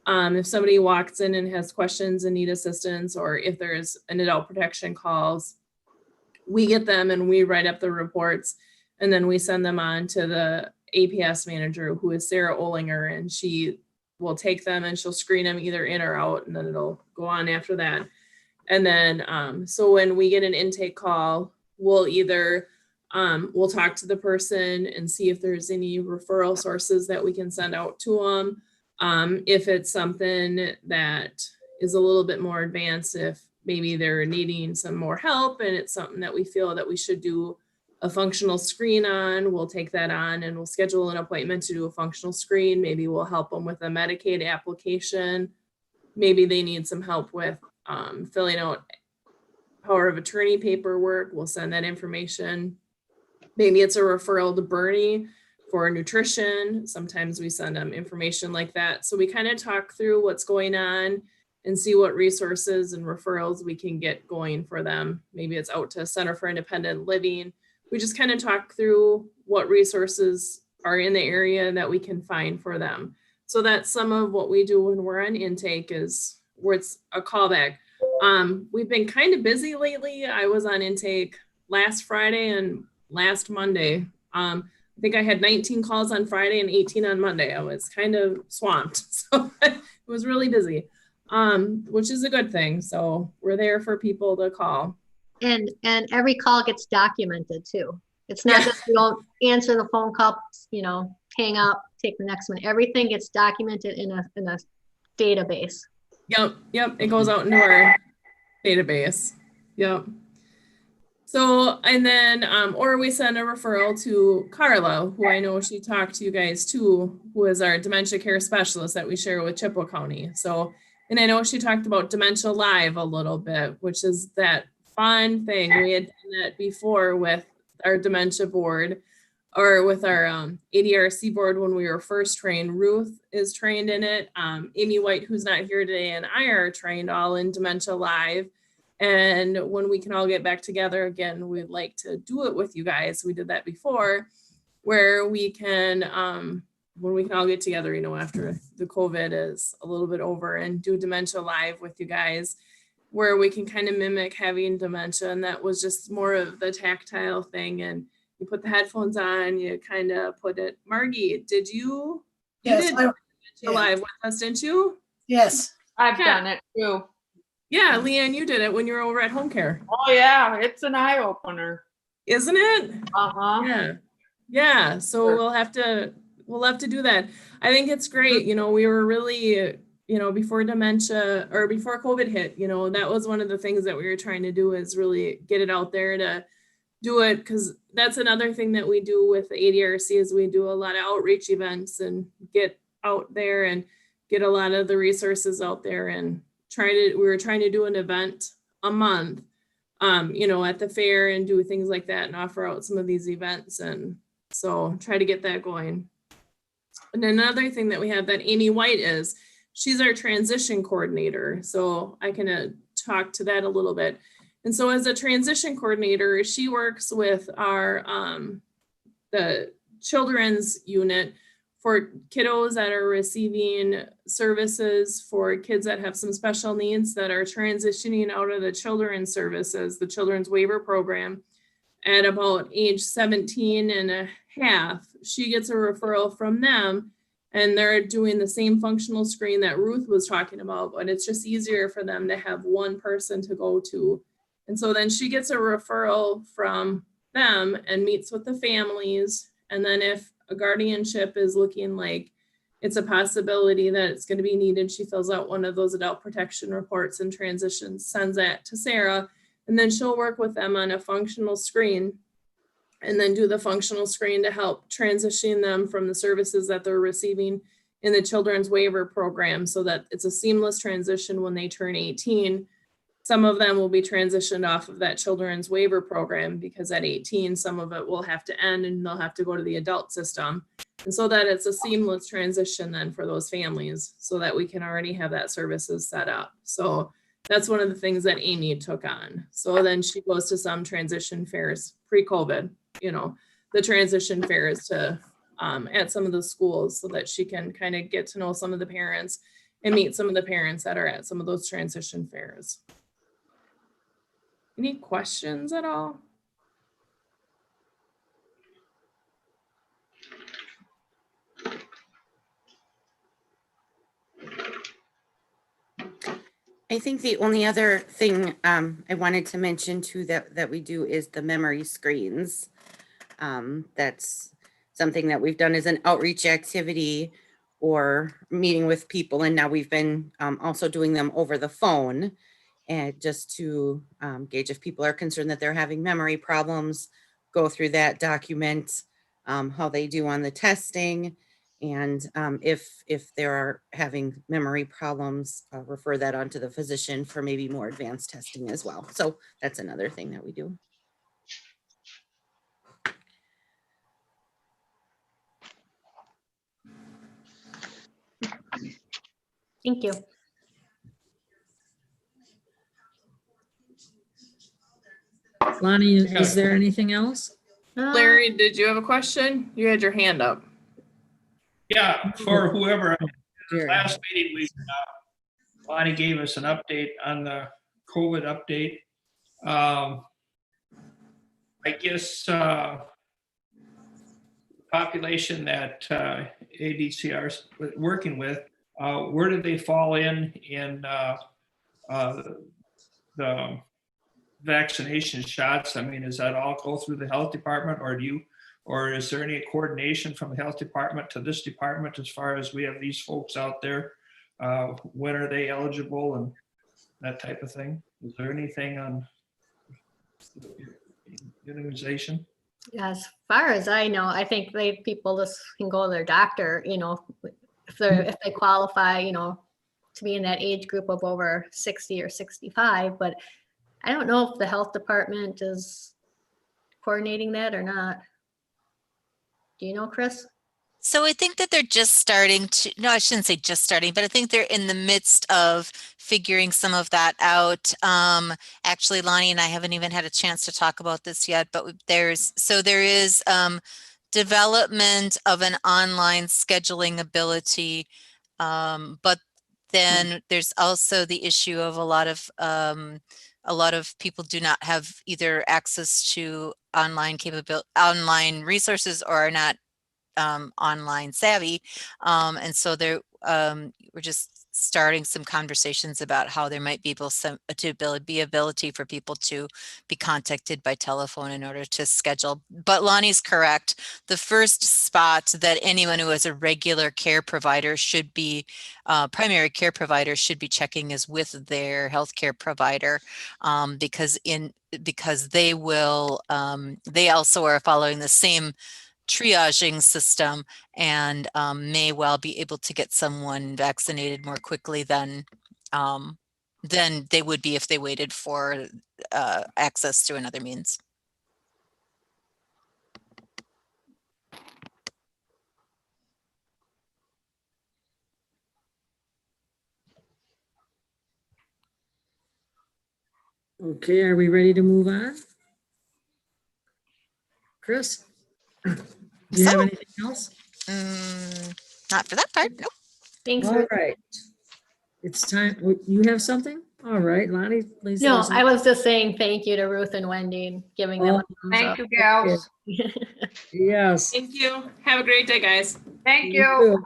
If somebody walks in and has questions and need assistance, or if there's an adult protection calls, we get them and we write up the reports, and then we send them on to the APS manager, who is Sarah Olinger, and she will take them and she'll screen them either in or out, and then it'll go on after that. And then, so when we get an intake call, we'll either, we'll talk to the person and see if there's any referral sources that we can send out to them. If it's something that is a little bit more advanced, if maybe they're needing some more help and it's something that we feel that we should do a functional screen on, we'll take that on and we'll schedule an appointment to do a functional screen. Maybe we'll help them with a Medicaid application. Maybe they need some help with filling out power of attorney paperwork. We'll send that information. Maybe it's a referral to Bernie for nutrition. Sometimes we send them information like that. So we kind of talk through what's going on and see what resources and referrals we can get going for them. Maybe it's out to Center for Independent Living. We just kind of talk through what resources are in the area that we can find for them. So that's some of what we do when we're on intake, is where it's a callback. We've been kind of busy lately. I was on intake last Friday and last Monday. I think I had 19 calls on Friday and 18 on Monday. I was kind of swamped. So it was really busy, which is a good thing. So we're there for people to call. And every call gets documented too. It's not that you don't answer the phone call, you know, hang up, take the next one. Everything gets documented in a database. Yep, it goes out into our database. Yep. So, and then, or we send a referral to Carla, who I know she talked to you guys too, who is our dementia care specialist that we share with Chippewa County. So, and I know she talked about Dementia Live a little bit, which is that fun thing. We had done that before with our dementia board or with our ADRC board when we were first trained. Ruth is trained in it. Amy White, who's not here today, and I are trained all in Dementia Live. And when we can all get back together again, we'd like to do it with you guys. We did that before, where we can, when we can all get together, you know, after the COVID is a little bit over, and do Dementia Live with you guys, where we can kind of mimic having dementia. And that was just more of the tactile thing. And you put the headphones on, you kind of put it. Margie, did you? Yes, you did Dementia Live with us, didn't you? Yes. I've done it too. Yeah, Leanne, you did it when you were over at home care. Oh yeah, it's an eye opener. Isn't it? Uh-huh. Yeah. Yeah. So we'll have to do that. I think it's great. You know, we were really, you know, before dementia or before COVID hit, you know, that was one of the things that we were trying to do is really get it out there to do it. Because that's another thing that we do with the ADRC is we do a lot of outreach events and get out there and get a lot of the resources out there and we were trying to do an event a month, you know, at the fair and do things like that and offer out some of these events. And so try to get that going. And another thing that we have that Amy White is, she's our transition coordinator. So I can talk to that a little bit. And so as a transition coordinator, she works with our, the children's unit for kiddos that are receiving services for kids that have some special needs that are transitioning out of the children's services, the children's waiver program, at about age 17 and a half. She gets a referral from them and they're doing the same functional screen that Ruth was talking about, but it's just easier for them to have one person to go to. And so then she gets a referral from them and meets with the families. And then if a guardianship is looking like it's a possibility that it's going to be needed, she fills out one of those adult protection reports and transitions, sends that to Sarah, and then she'll work with them on a functional screen and then do the functional screen to help transition them from the services that they're receiving in the children's waiver program so that it's a seamless transition when they turn 18. Some of them will be transitioned off of that children's waiver program because at 18, some of it will have to end and they'll have to go to the adult system. And so that it's a seamless transition then for those families so that we can already have that services set up. So that's one of the things that Amy took on. So then she goes to some transition fairs pre-COVID, you know, the transition fairs to at some of the schools so that she can kind of get to know some of the parents and meet some of the parents that are at some of those transition fairs. Any questions at all? I think the only other thing I wanted to mention too that we do is the memory screens. That's something that we've done as an outreach activity or meeting with people. And now we've been also doing them over the phone. And just to gauge if people are concerned that they're having memory problems, go through that, document how they do on the testing. And if they are having memory problems, refer that on to the physician for maybe more advanced testing as well. So that's another thing that we do. Thank you. Lonnie, is there anything else? Larry, did you have a question? You had your hand up. Yeah, for whoever, last meeting, Bonnie gave us an update on the COVID update. I guess population that ADCR is working with, where do they fall in the vaccination shots, I mean, does that all go through the health department, or is there any coordination from the health department to this department as far as we have these folks out there? When are they eligible and that type of thing? Is there anything on immunization? As far as I know, I think people just can go to their doctor, you know, if they qualify, you know, to be in that age group of over 60 or 65, but I don't know if the health department is coordinating that or not. Do you know, Chris? So I think that they're just starting to, no, I shouldn't say just starting, but I think they're in the midst of figuring some of that out. Actually, Lonnie and I haven't even had a chance to talk about this yet, but there is development of an online scheduling ability. But then there's also the issue of a lot of people do not have either access to online resources or are not online savvy. And so we're just starting some conversations about how there might be ability for people to be contacted by telephone in order to schedule. But Lonnie's correct. The first spot that anyone who has a regular care provider should be, primary care provider should be checking is with their healthcare provider, because they will, they also are following the same triaging system and may well be able to get someone vaccinated more quickly than they would be if they waited for access to another means. Okay, are we ready to move on? Chris? Do you have anything else? Not for that part, no. Thanks. All right. It's time. You have something? All right, Lonnie, please. No, I was just saying thank you to Ruth and Wendy and giving them a thumbs Thank up. you, gals. Yes. Thank you. Have a great day, guys. Thank You you. too.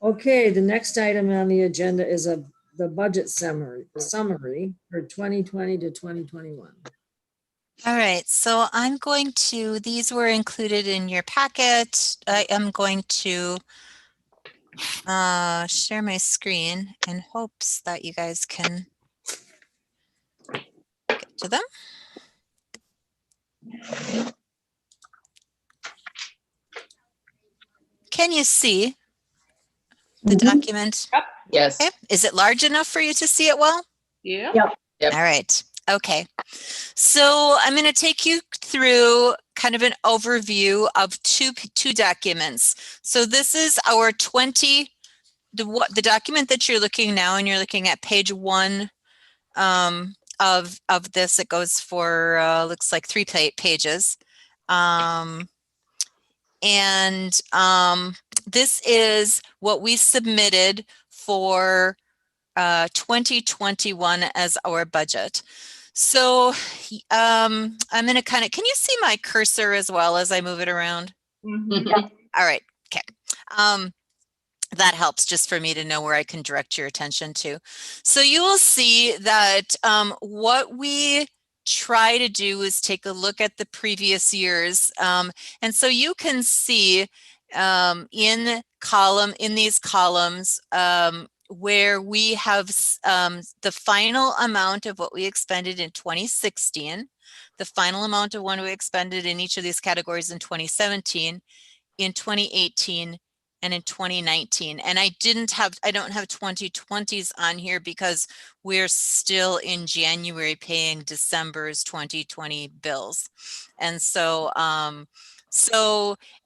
Okay, the next item on the agenda is the budget summary for 2020 to 2021. All right, so I'm going to, these were included in your packet. I am going to share my screen in hopes that you guys can get to them. Can you see the document? Yep. Yes. Okay. Is it large enough for you to see it well? Yeah. Yep. All right. Okay. So I'm going to take you through kind of an overview of two documents. So this is our the document that you're looking now, and you're looking at page 1 of this. It goes for looks like 3 pages. This is what we submitted for 2021 as our budget. So I'm going to kind of, can you see my cursor as well as I move it around? Mhm. All right. Okay. That helps just for me to know where I can direct your attention to. So you will see that what we try to do is take a look at the previous years. And so you can see in these columns where we have the final amount of what we expended in 2016, the final amount of what we expended in each of these categories in 2017, in 2018, and in 2019. And I don't have 2020s on here because we're still in January paying December's 2020 bills. And so,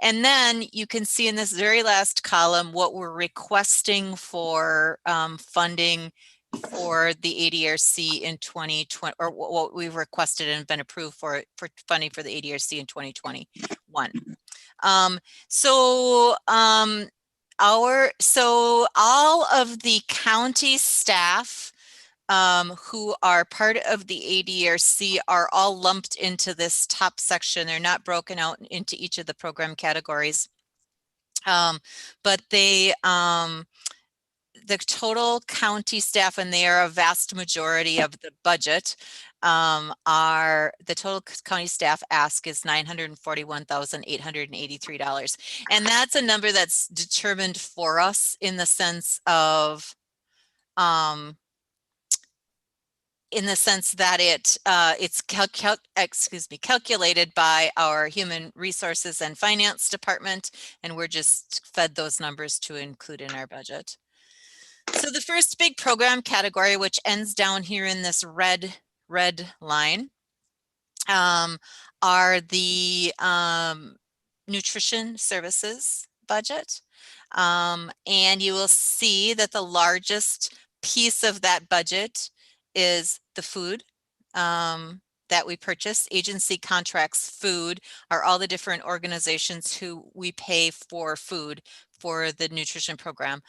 and then you can see in this very last column what we're requesting for funding for the Adrc in 2020, or what we've requested and been approved for funding for the Adrc in 2021. So all of the county staff who are part of the Adrc are all lumped into this top section. They're not broken out into each of the program categories, but they the total county staff, and they are a vast majority of the budget, are the total county staff ask is $941,883. And that's a number that's determined for us in the sense of, that it's calculated by our human resources and finance department, and we're just fed those numbers to include in our budget. So the first big program category, which ends down here in this red line, are the nutrition services budget. And you will see that the largest piece of that budget is the food that we purchase. Agency contracts food are all the different organizations who we pay for food for the nutrition program.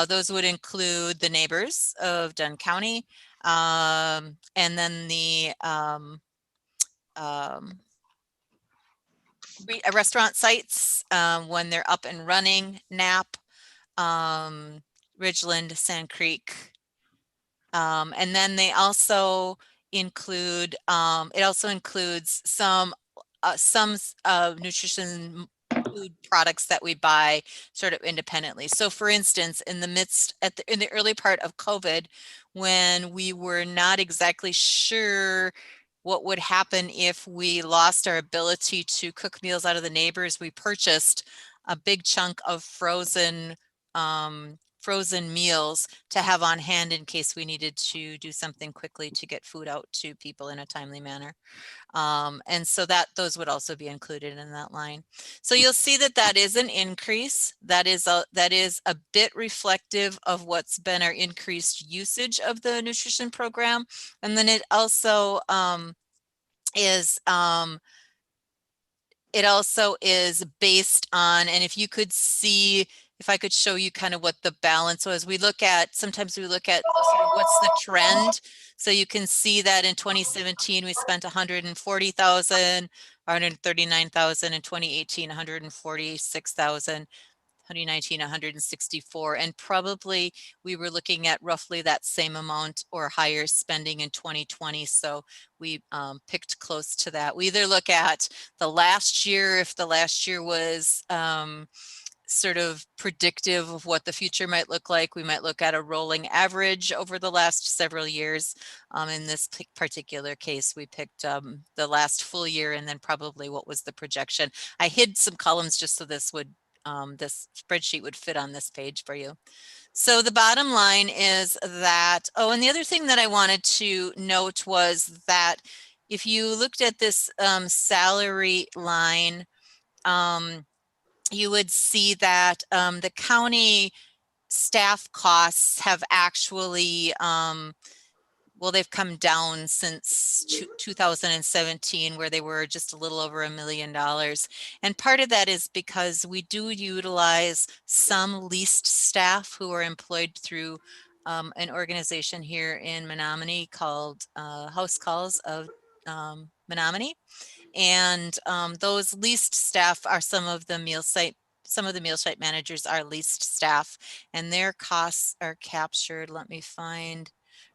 Those would include the neighbors of Dunn County, and then the restaurant sites when they're up and running, Knapp, Ridgeland, Sand Creek. And then they also include, it also includes some nutrition food products that we buy sort of independently. So for instance, in the early part of COVID, when we were not exactly sure what would happen if we lost our ability to cook meals out of the neighbors, we purchased a big chunk of frozen meals to have on hand in case we needed to do something quickly to get food out to people in a timely manner. And so those would also be included in that line. So you'll see that is an increase. That is a bit reflective of what's been our increased usage of the nutrition program. And then it also is based on, and if you could see, if I could show you kind of what the balance was, sometimes we look at sort of what's the trend. So you can see that in 2017, we spent 140,000, 139,000, in 2018, 146,000. 2019, 164, and probably we were looking at roughly that same amount or higher spending in 2020. So we picked close to that. We either look at the last year, if the last year was sort of predictive of what the future might look like. We might look at a rolling average over the last several years. In this particular case, we picked the last full year and then probably what was the projection. I hid some columns just so this spreadsheet would fit on this page for you. So the bottom line is that, and the other thing that I wanted to note was that if you looked at this salary line, you would see that the county staff costs have actually, they've come down since 2017, where they were just a little over $1 million. And part of that is because we do utilize some leased staff who are employed through an organization here in Menominee called House Calls of Menominee. And those leased staff are some of the meal site managers are leased staff, and their costs are captured. Let me find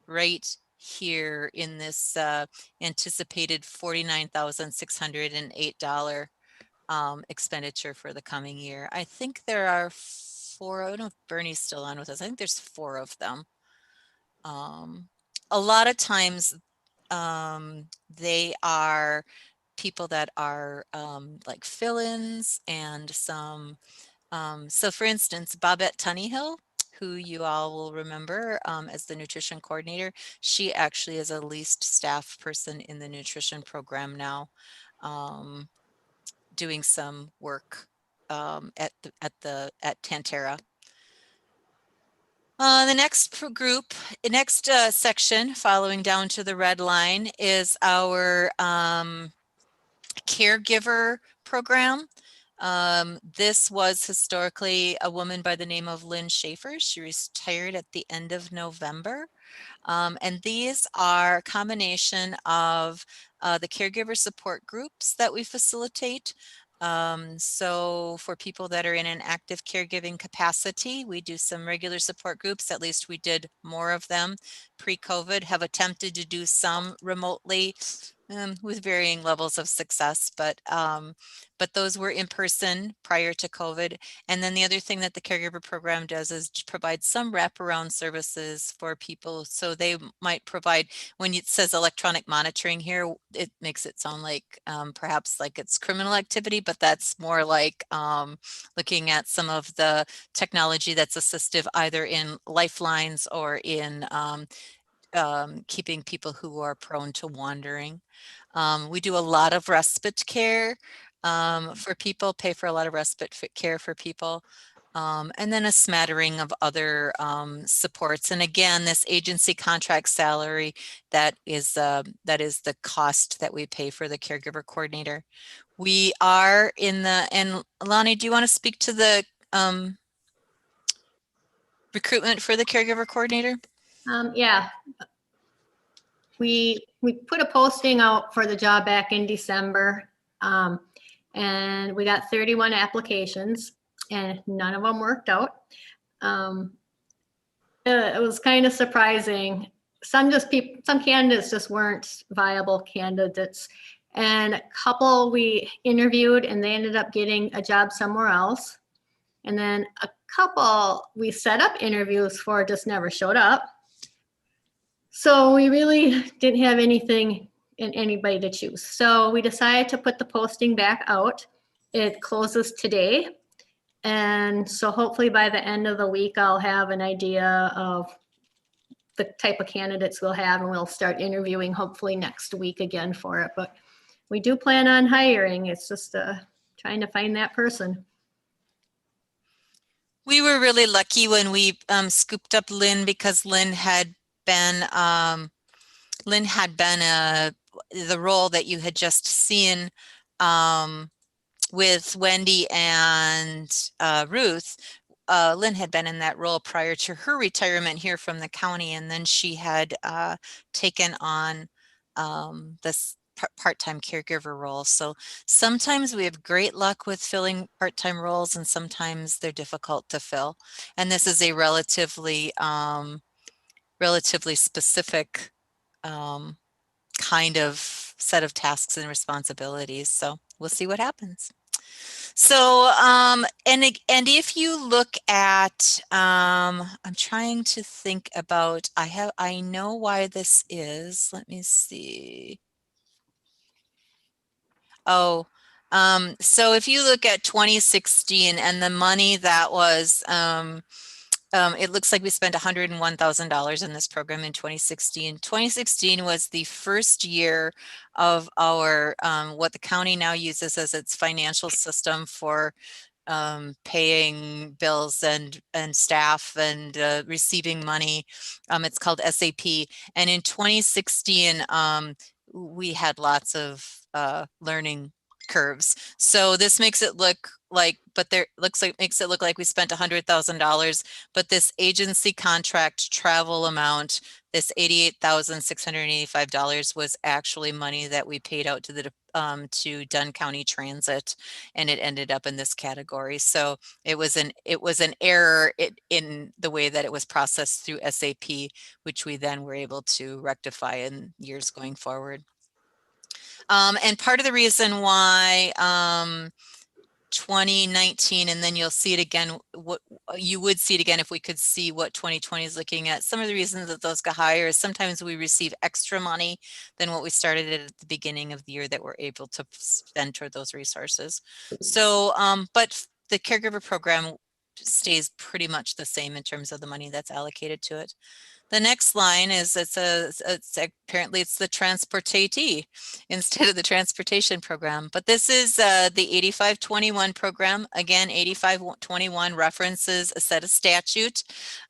right here in this anticipated $49,608 expenditure for the coming year. I think there are 4. I don't know if Bernie's still on with us. I think there's 4 of them. A lot of times they are people that are like fill-ins and some. So for instance, Bobette Tunnyhill, who you all will remember as the nutrition coordinator, she actually is a leased staff person in the nutrition program now, doing some work at Tantera. The next section, following down to the red line, is our Caregiver Program. This was historically a woman by the name of Lynn Schaefer. She retired at the end of November. And these are a combination of the caregiver support groups that we facilitate, So for people that are in an active caregiving capacity, we do some regular support groups. At least we did more of them pre-COVID, have attempted to do some remotely with varying levels of success, but those were in person prior to COVID. And then the other thing that the Caregiver Program does is provide some wraparound services for people. So they might provide, when it says electronic monitoring here, it makes it sound like perhaps like it's criminal activity, but that's more like looking at some of the technology that's assistive either in lifelines or in keeping people who are prone to wandering. We do a lot of respite care for people, pay for a lot of respite care for people. And then a smattering of other supports. And again, this agency contract salary, that is the cost that we pay for the caregiver coordinator. We are in the, and Lonnie, do you want to speak to the recruitment for the caregiver coordinator? Yeah. We put a posting out for the job back in December, and we got 31 applications, and none of them worked out. It was kind of surprising. Some candidates just weren't viable candidates, and a couple we interviewed and they ended up getting a job somewhere else. And then a couple we set up interviews for just never showed up. So we really didn't have anything in anybody to choose. So we decided to put the posting back out. It closes today. And so hopefully by the end of the week, I'll have an idea of the type of candidates we'll have, and we'll start interviewing hopefully next week again for it. But we do plan on hiring. It's just trying to find that person. We were really lucky when we scooped up Lynn, because Lynn had been the role that you had just seen with Wendy and Ruth. Lynn had been in that role prior to her retirement here from the county, and then she had taken on this part-time caregiver role. So sometimes we have great luck with filling part-time roles, and sometimes they're difficult to fill. And this is a relatively specific kind of set of tasks and responsibilities. So we'll see what happens. So, and if you look at, I'm trying to think about, I know why this is, let me see. Oh, so if you look at 2016 and the money that was, it looks like we spent $101,000 in this program in 2016. 2016 was the first year of our, what the county now uses as its financial system for paying bills and staff and receiving money. It's called SAP. And in 2016, we had lots of learning curves. So this makes it look like, makes it look like we spent $100,000, but this agency contract travel amount, this $88,685 was actually money that we paid out to the to Dunn County Transit, and it ended up in this category. So it was an error in the way that it was processed through SAP, which we then were able to rectify in years going forward. And part of the reason why 2019, and then you'll see it again, what you would see it again if we could see what 2020 is looking at. Some of the reasons that those got higher is sometimes we receive extra money than what we started at the beginning of the year that we're able to spend toward those resources. So, but the caregiver program stays pretty much the same in terms of the money that's allocated to it. The next line is apparently it's the transportatee instead of the transportation program. But this is the 8521 program. Again, 8521 references a set of statute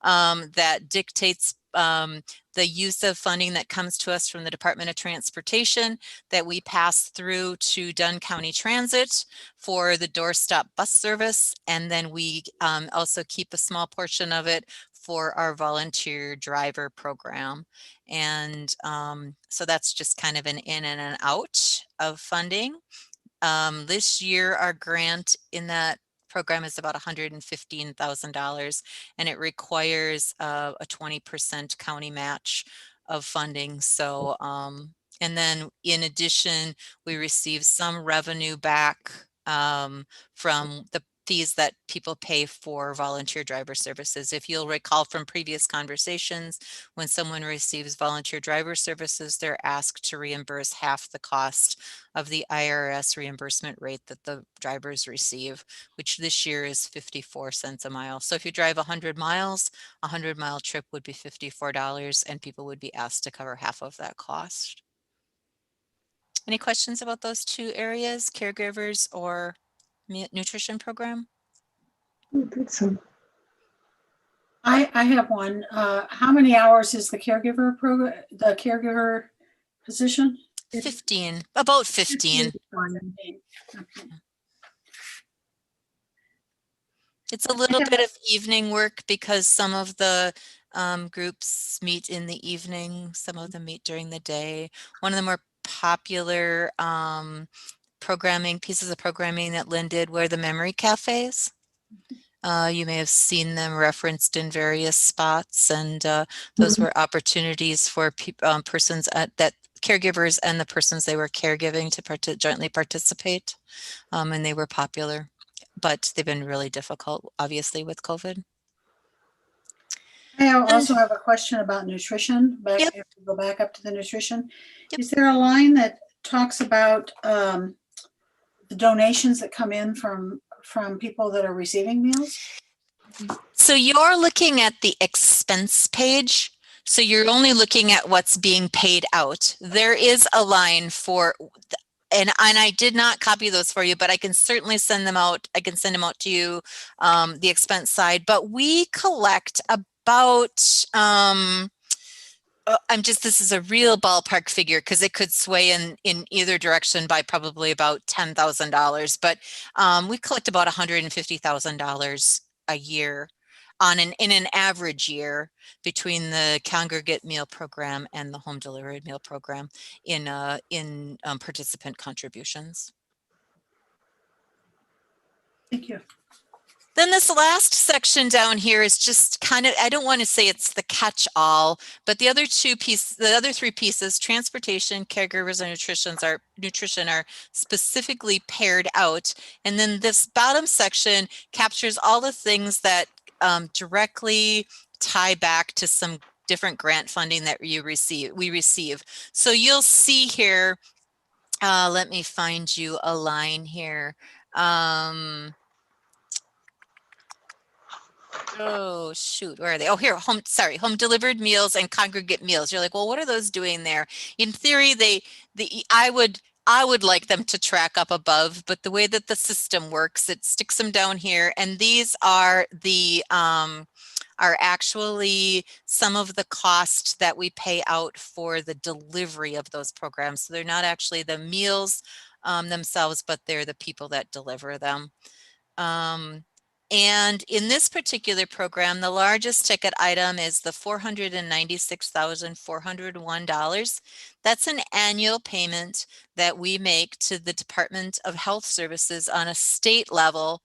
that dictates the use of funding that comes to us from the Department of Transportation that we pass through to Dunn County Transit for the doorstop bus service. And then we also keep a small portion of it for our volunteer driver program. And so that's just kind of an in and an out of funding. This year, our grant in that program is about $115,000, and it requires a 20% county match of funding. So, and then in addition, we receive some revenue back from the fees that people pay for volunteer driver services. If you'll recall from previous conversations, when someone receives volunteer driver services, they're asked to reimburse half the cost of the IRS reimbursement rate that the drivers receive, which this year is 54 cents a mile. So if you drive 100 miles, a 100-mile trip would be $54, and people would be asked to cover half of that cost. Any questions about those two areas, caregivers or nutrition program? I have one. How many hours is the caregiver program, the caregiver position? 15, about 15. It's a little bit of evening work because some of the groups meet in the evening, some of them meet during the day. One of the more popular pieces of programming that Lynn did were the memory cafes. You may have seen them referenced in various spots, and those were opportunities for persons that caregivers and the persons they were caregiving to jointly participate, and they were popular, but they've been really difficult, obviously, with COVID. I also have a question about nutrition, but if we go back up to the nutrition, is there a line that talks about the donations that come in from people that are receiving meals? So you're looking at the expense page. So you're only looking at what's being paid out. There is a line for, and I did not copy those for you, but I can certainly send them out. I can send them out to you, the expense side. But we collect about, this is a real ballpark figure because it could sway in either direction by probably about $10,000. But we collect about $150,000 a year in an average year between the congregate meal program and the home delivered meal program in participant contributions. Thank you. Then this last section down here is just kind of, I don't want to say it's the catch-all, but the other three pieces, transportation, caregivers, and nutrition are specifically paired out. And then this bottom section captures all the things that directly tie back to some different grant funding that we receive. So you'll see here, let me find you a line here. Oh shoot, where are they? Oh, here, home delivered meals and congregate meals. You're like, well, what are those doing there? In theory, I would like them to track up above, but the way that the system works, it sticks them down here, and these are actually some of the costs that we pay out for the delivery of those programs. So they're not actually the meals themselves, but they're the people that deliver them. And in this particular program, the largest ticket item is the $496,401. That's an annual payment that we make to the Department of Health Services on a state level,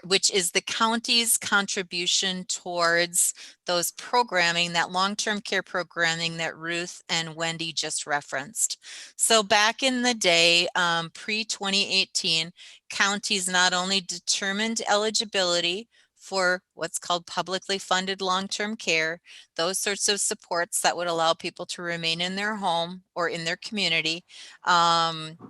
which is the county's contribution towards those programming, that long-term care programming that Ruth and Wendy just referenced. So back in the day, pre-2018, counties not only determined eligibility for what's called publicly funded long-term care, those sorts of supports that would allow people to remain in their home or in their community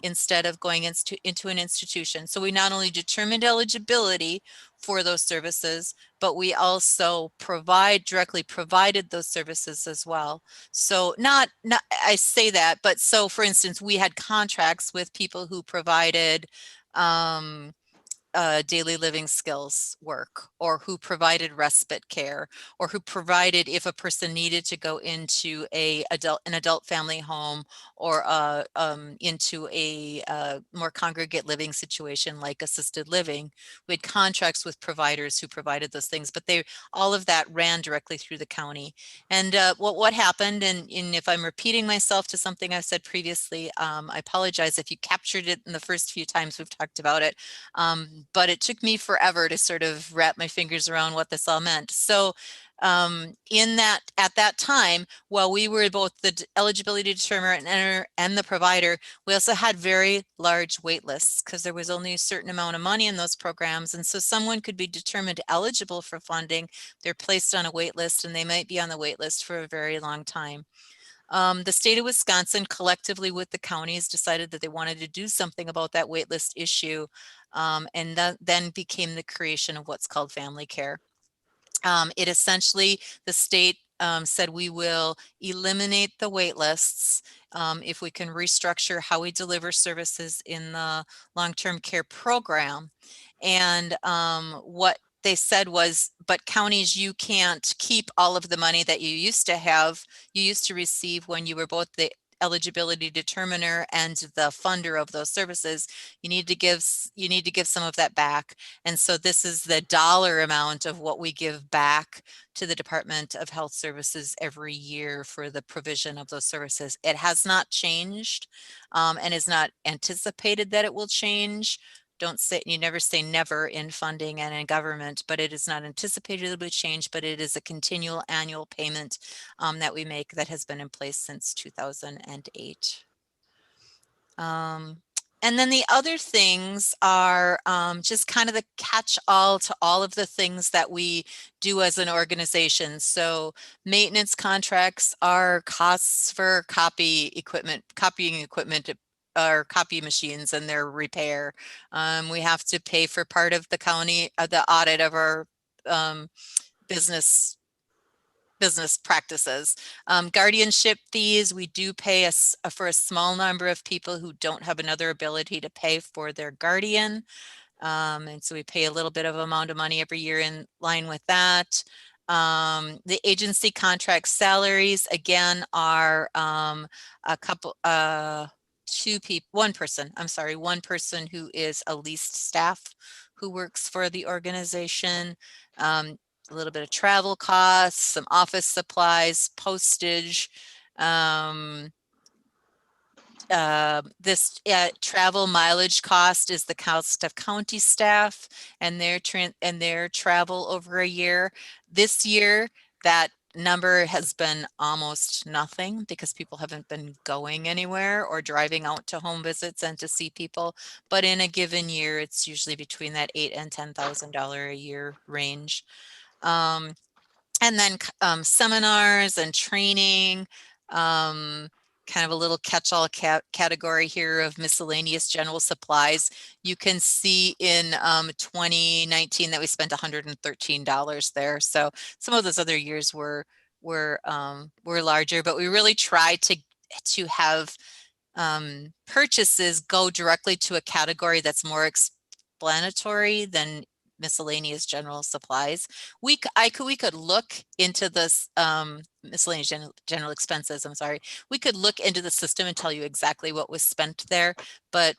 instead of going into an institution. So we not only determined eligibility for those services, but we also directly provided those services as well. So I say that, but so for instance, we had contracts with people who provided daily living skills work, or who provided respite care, or who provided if a person needed to go into an adult family home, or into a more congregate living situation like assisted living. We had contracts with providers who provided those things, but all of that ran directly through the county. And what happened, and if I'm repeating myself to something I've said previously, I apologize if you captured it in the first few times we've talked about it. But it took me forever to sort of wrap my fingers around what this all meant. So at that time, while we were both the eligibility determiner and the provider, we also had very large wait lists because there was only a certain amount of money in those programs. And so someone could be determined eligible for funding. They're placed on a wait list, and they might be on the wait list for a very long time. The state of Wisconsin, collectively with the counties, decided that they wanted to do something about that waitlist issue, and that then became the creation of what's called family care. It essentially, the state said we will eliminate the wait lists if we can restructure how we deliver services in the long-term care program. And what they said was, but counties, you can't keep all of the money that you used to receive when you were both the eligibility determiner and the funder of those services. You need to give some of that back. And so this is the dollar amount of what we give back to the Department of Health Services every year for the provision of those services. It has not changed, and is not anticipated that it will change. You never say never in funding and in government, but it is not anticipated it will change, but it is a continual annual payment that we make that has been in place since 2008. And then the other things are just kind of the catch-all to all of the things that we do as an organization. So maintenance contracts are costs for copying equipment, or copy machines and their repair. We have to pay for part of the county, the audit of our business practices. Guardianship fees, we do pay for a small number of people who don't have another ability to pay for their guardian. And so we pay a little bit of amount of money every year in line with that. The agency contract salaries, again, are one person who is a leased staff who works for the organization. A little bit of travel costs, some office supplies, postage. This travel mileage cost is the cost of county staff and their travel over a year. This year, that number has been almost nothing because people haven't been going anywhere or driving out to home visits and to see people. But in a given year, it's usually between that $8,000 and $10,000 a year range. And then seminars and training, kind of a little catch-all category here of miscellaneous general supplies. You can see in 2019 that we spent $113 there. So some of those other years were larger, but we really tried to have purchases go directly to a category that's more explanatory than miscellaneous general supplies. We could look into this miscellaneous general expenses. I'm sorry. We could look into the system and tell you exactly what was spent there, but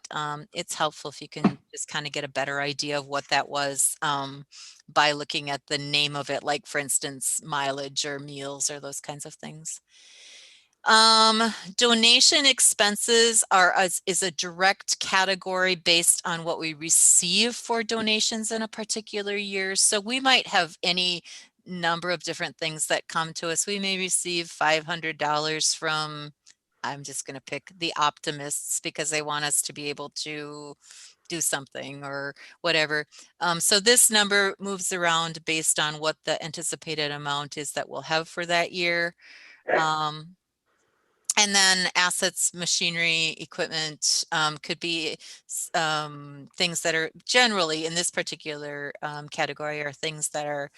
it's helpful if you can just kind of get a better idea of what that was by looking at the name of it, like for instance, mileage or meals or those kinds of things. Donation expenses is a direct category based on what we receive for donations in a particular year. So we might have any number of different things that come to us. We may receive $500 from, I'm just going to pick the optimists because they want us to be able to do something or whatever. So this number moves around based on what the anticipated amount is that we'll have for that year. And then assets, machinery, equipment could be things that are generally in this particular category are things that are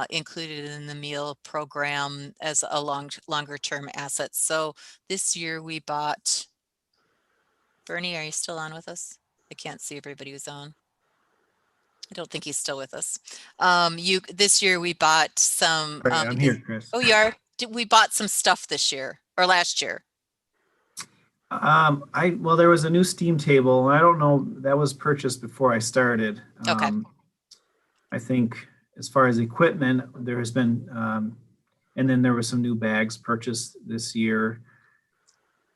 included in the meal program as a longer term asset. So this year we bought, Bernie, are you still on with us? I can't see everybody who's on. I don't think he's still with us. This year we bought some. Right, I'm here, Chris. Oh, you are? We bought some stuff this year or last year? Well, there was a new steam table, and I don't know, that was purchased before I started. Okay. I think as far as equipment, there has been, and then there were some new bags purchased this year,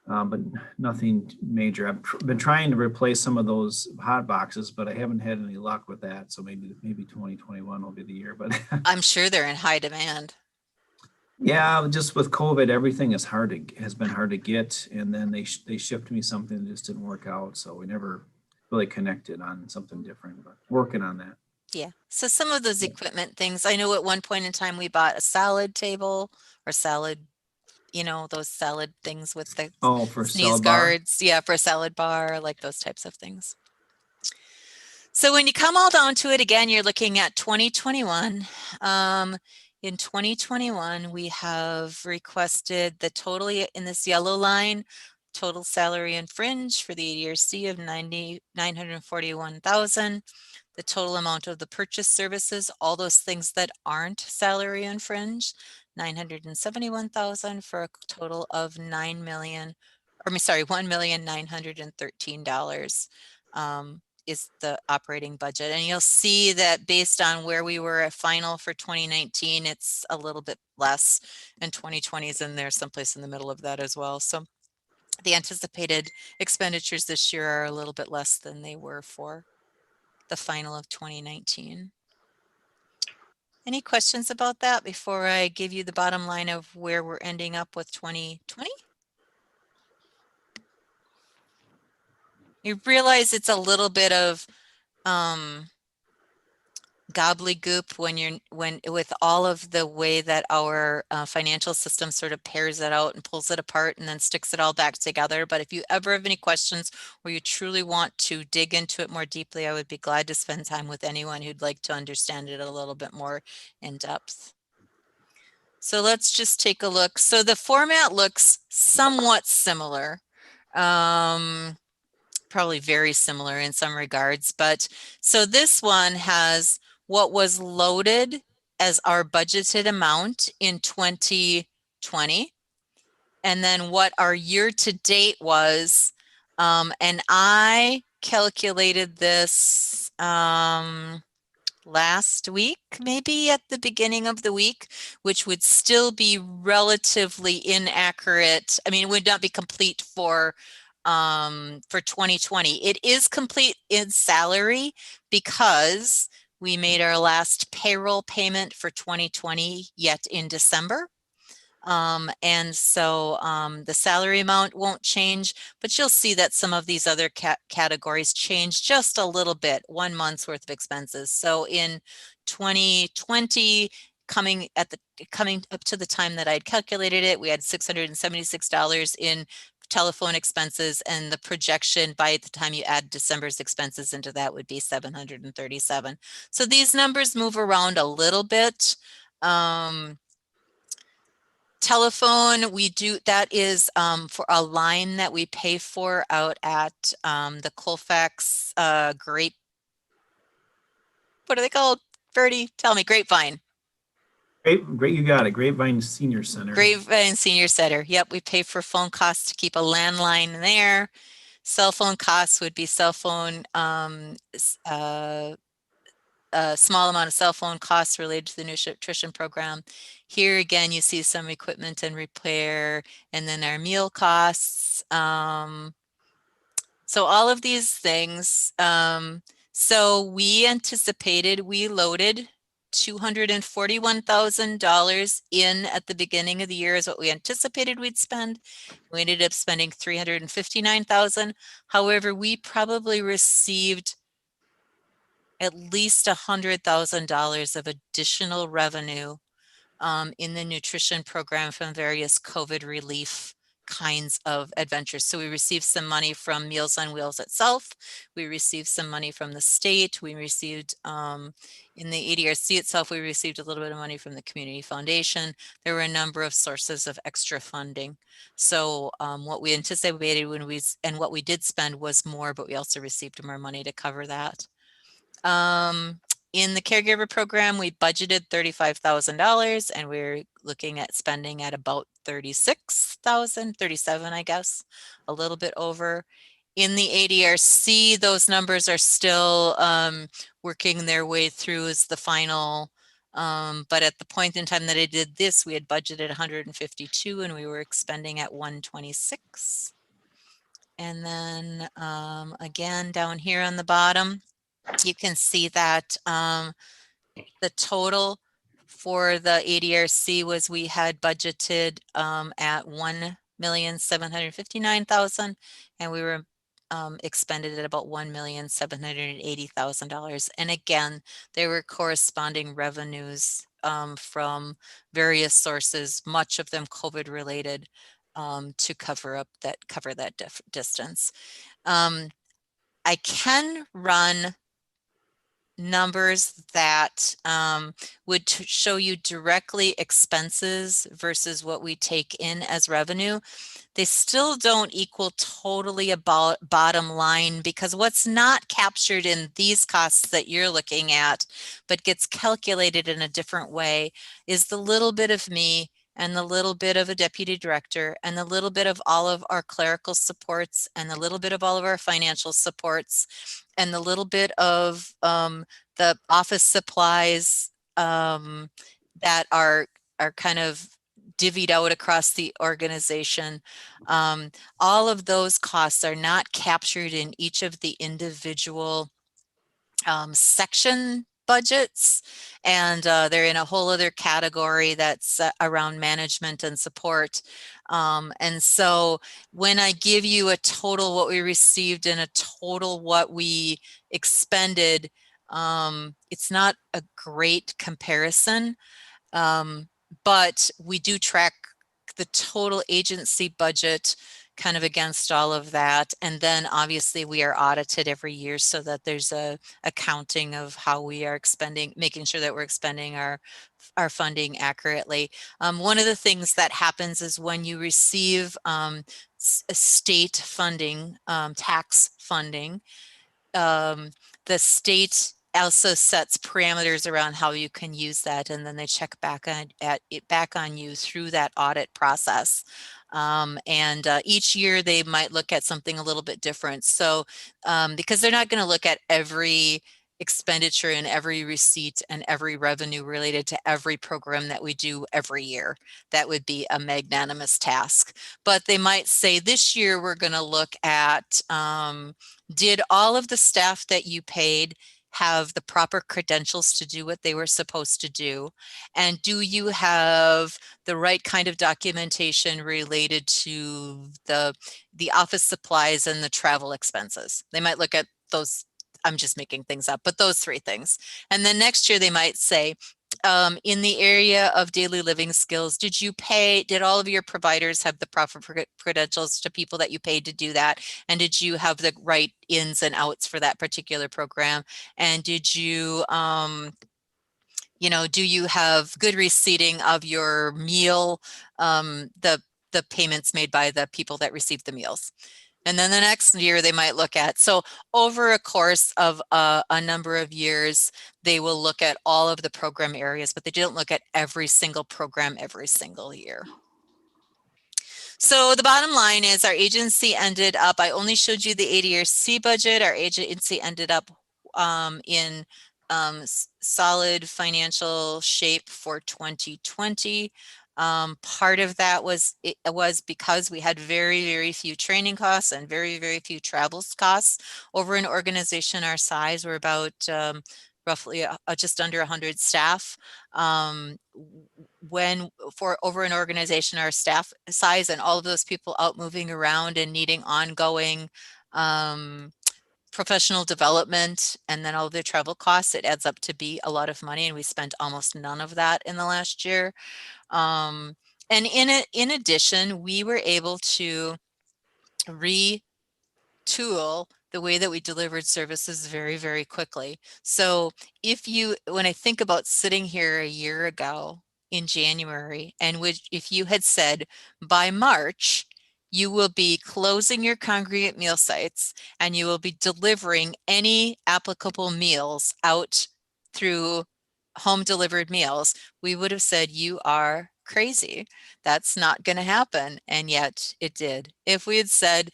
but nothing major. I've been trying to replace some of those hot boxes, but I haven't had any luck with that. So maybe 2021 will be the year, but I'm sure they're in high demand. yeah, just with COVID, everything has been hard to get. And then they shipped me something that just didn't work out. So we never really connected on something different, but working on that. Yeah. So some of those equipment things, I know at one point in time we bought a salad table or salad, those salad things with the For sneeze salad bar? guards. Yeah, for a salad bar, like those types of things. So when you come all down to it, again, you're looking at 2021. In 2021, we have requested the total in this yellow line, total salary and fringe for the Adrc of $941,000. The total amount of the purchase services, all those things that aren't salary and fringe, $971,000 for a total of $1,913,000 is the operating budget. And you'll see that based on where we were at final for 2019, it's a little bit less, and 2020 is in there someplace in the middle of that as well. So the anticipated expenditures this year are a little bit less than they were for the final of 2019. Any questions about that before I give you the bottom line of where we're ending up with 2020? You realize it's a little bit of gobbledygook when with all of the way that our financial system sort of pairs it out and pulls it apart and then sticks it all back together. But if you ever have any questions or you truly want to dig into it more deeply, I would be glad to spend time with anyone who'd like to understand it a little bit more in depth. So let's just take a look. So the format looks somewhat similar. Probably very similar in some regards, but so this one has what was loaded as our budgeted amount in 2020, and then what our year to date was, and I calculated this last week, maybe at the beginning of the week, which would still be relatively inaccurate. I mean, it would not be complete for 2020. It is complete in salary because we made our last payroll payment for 2020 yet in December. And so the salary amount won't change, but you'll see that some of these other categories change just a little bit, 1 month's worth of expenses. So in 2020, coming up to the time that I'd calculated it, we had $676 in telephone expenses, and the projection by the time you add December's expenses into that would be $737. So these numbers move around a little bit. Telephone, that is for a line that we pay for out at the Colfax what are they called? Bertie, tell me. Grapevine. Great, you got it. Grapevine Senior Center. Grapevine Senior Center. Yep, we pay for phone costs to keep a landline there. Cell phone costs would be cell phone, a small amount of cell phone costs related to the nutrition program. Here again, you see some equipment and repair, and then our meal costs. So all of these things. So we loaded $241,000 in at the beginning of the year is what we anticipated we'd spend. We ended up spending $359,000. However, we probably received at least $100,000 of additional revenue in the nutrition program from various COVID relief kinds of adventures. So we received some money from Meals on Wheels itself. We received some money from the state. We received in the Adrc itself, we received a little bit of money from the community foundation. There were a number of sources of extra funding. So what we anticipated and what we did spend was more, but we also received more money to cover that. In the caregiver program, we budgeted $35,000 and we're looking at spending at about 36,000, 37, I guess, a little bit over. In the ADRC, those numbers are still working their way through as the final. But at the point in time that I did this, we had budgeted 152 and we were expending at 126. And then again, down here on the bottom, you can see that the total for the ADRC was we had budgeted at $1,759,000 and we were expended at about $1,780,000. And again, there were corresponding revenues from various sources, much of them COVID related, to cover that distance. I can run numbers that would show you directly expenses versus what we take in as revenue. They still don't equal totally about bottom line, because what's not captured in these costs that you're looking at, but gets calculated in a different way, is the little bit of me and the little bit of a deputy director and the little bit of all of our clerical supports and the little bit of all of our financial supports and the little bit of the office supplies that are kind of divvied out across the organization. All of those costs are not captured in each of the individual section budgets, and they're in a whole other category that's around management and support. And so when I give you a total what we received and a total what we expended, it's not a great comparison, but we do track the total agency budget kind of against all of that. And then obviously we are audited every year so that there's a accounting of how we are expending, making sure that we're expending our funding accurately. One of the things that happens is when you receive state funding, tax funding, the state also sets parameters around how you can use that, and then they check back on you through that audit process. Each year they might look at something a little bit different. So because they're not going to look at every expenditure and every receipt and every revenue related to every program that we do every year. That would be a magnanimous task. But they might say this year we're going to look at, did all of the staff that you paid have the proper credentials to do what they were supposed to do? And do you have the right kind of documentation related to the office supplies and the travel expenses? They might look at those, I'm just making things up, but those three things. And then next year they might say, in the area of daily living skills, did all of your providers have the proper credentials to people that you paid to do that? And did you have the right ins and outs for that particular program? And did you, do you have good receipting of your meal, the payments made by the people that received the meals? And then the next year they might look at, so over a course of a number of years, they will look at all of the program areas, but they don't look at every single program every single year. So the bottom line is our agency ended up, I only showed you the ADRC budget. Our agency ended up in solid financial shape for 2020. Part of that was because we had very, very few training costs and very, very few travel costs. Over an organization our size, we're about roughly just under 100 staff. For over an organization our staff size and all of those people out moving around and needing ongoing professional development and then all of their travel costs, it adds up to be a lot of money, and we spent almost none of that in the last year. And in addition, we were able to retool the way that we delivered services very, very quickly. So when I think about sitting here a year ago in January, and if you had said by March, you will be closing your congregate meal sites and you will be delivering any applicable meals out through home delivered meals, we would have said, you are crazy. That's not going to happen. And yet it did. If we had said,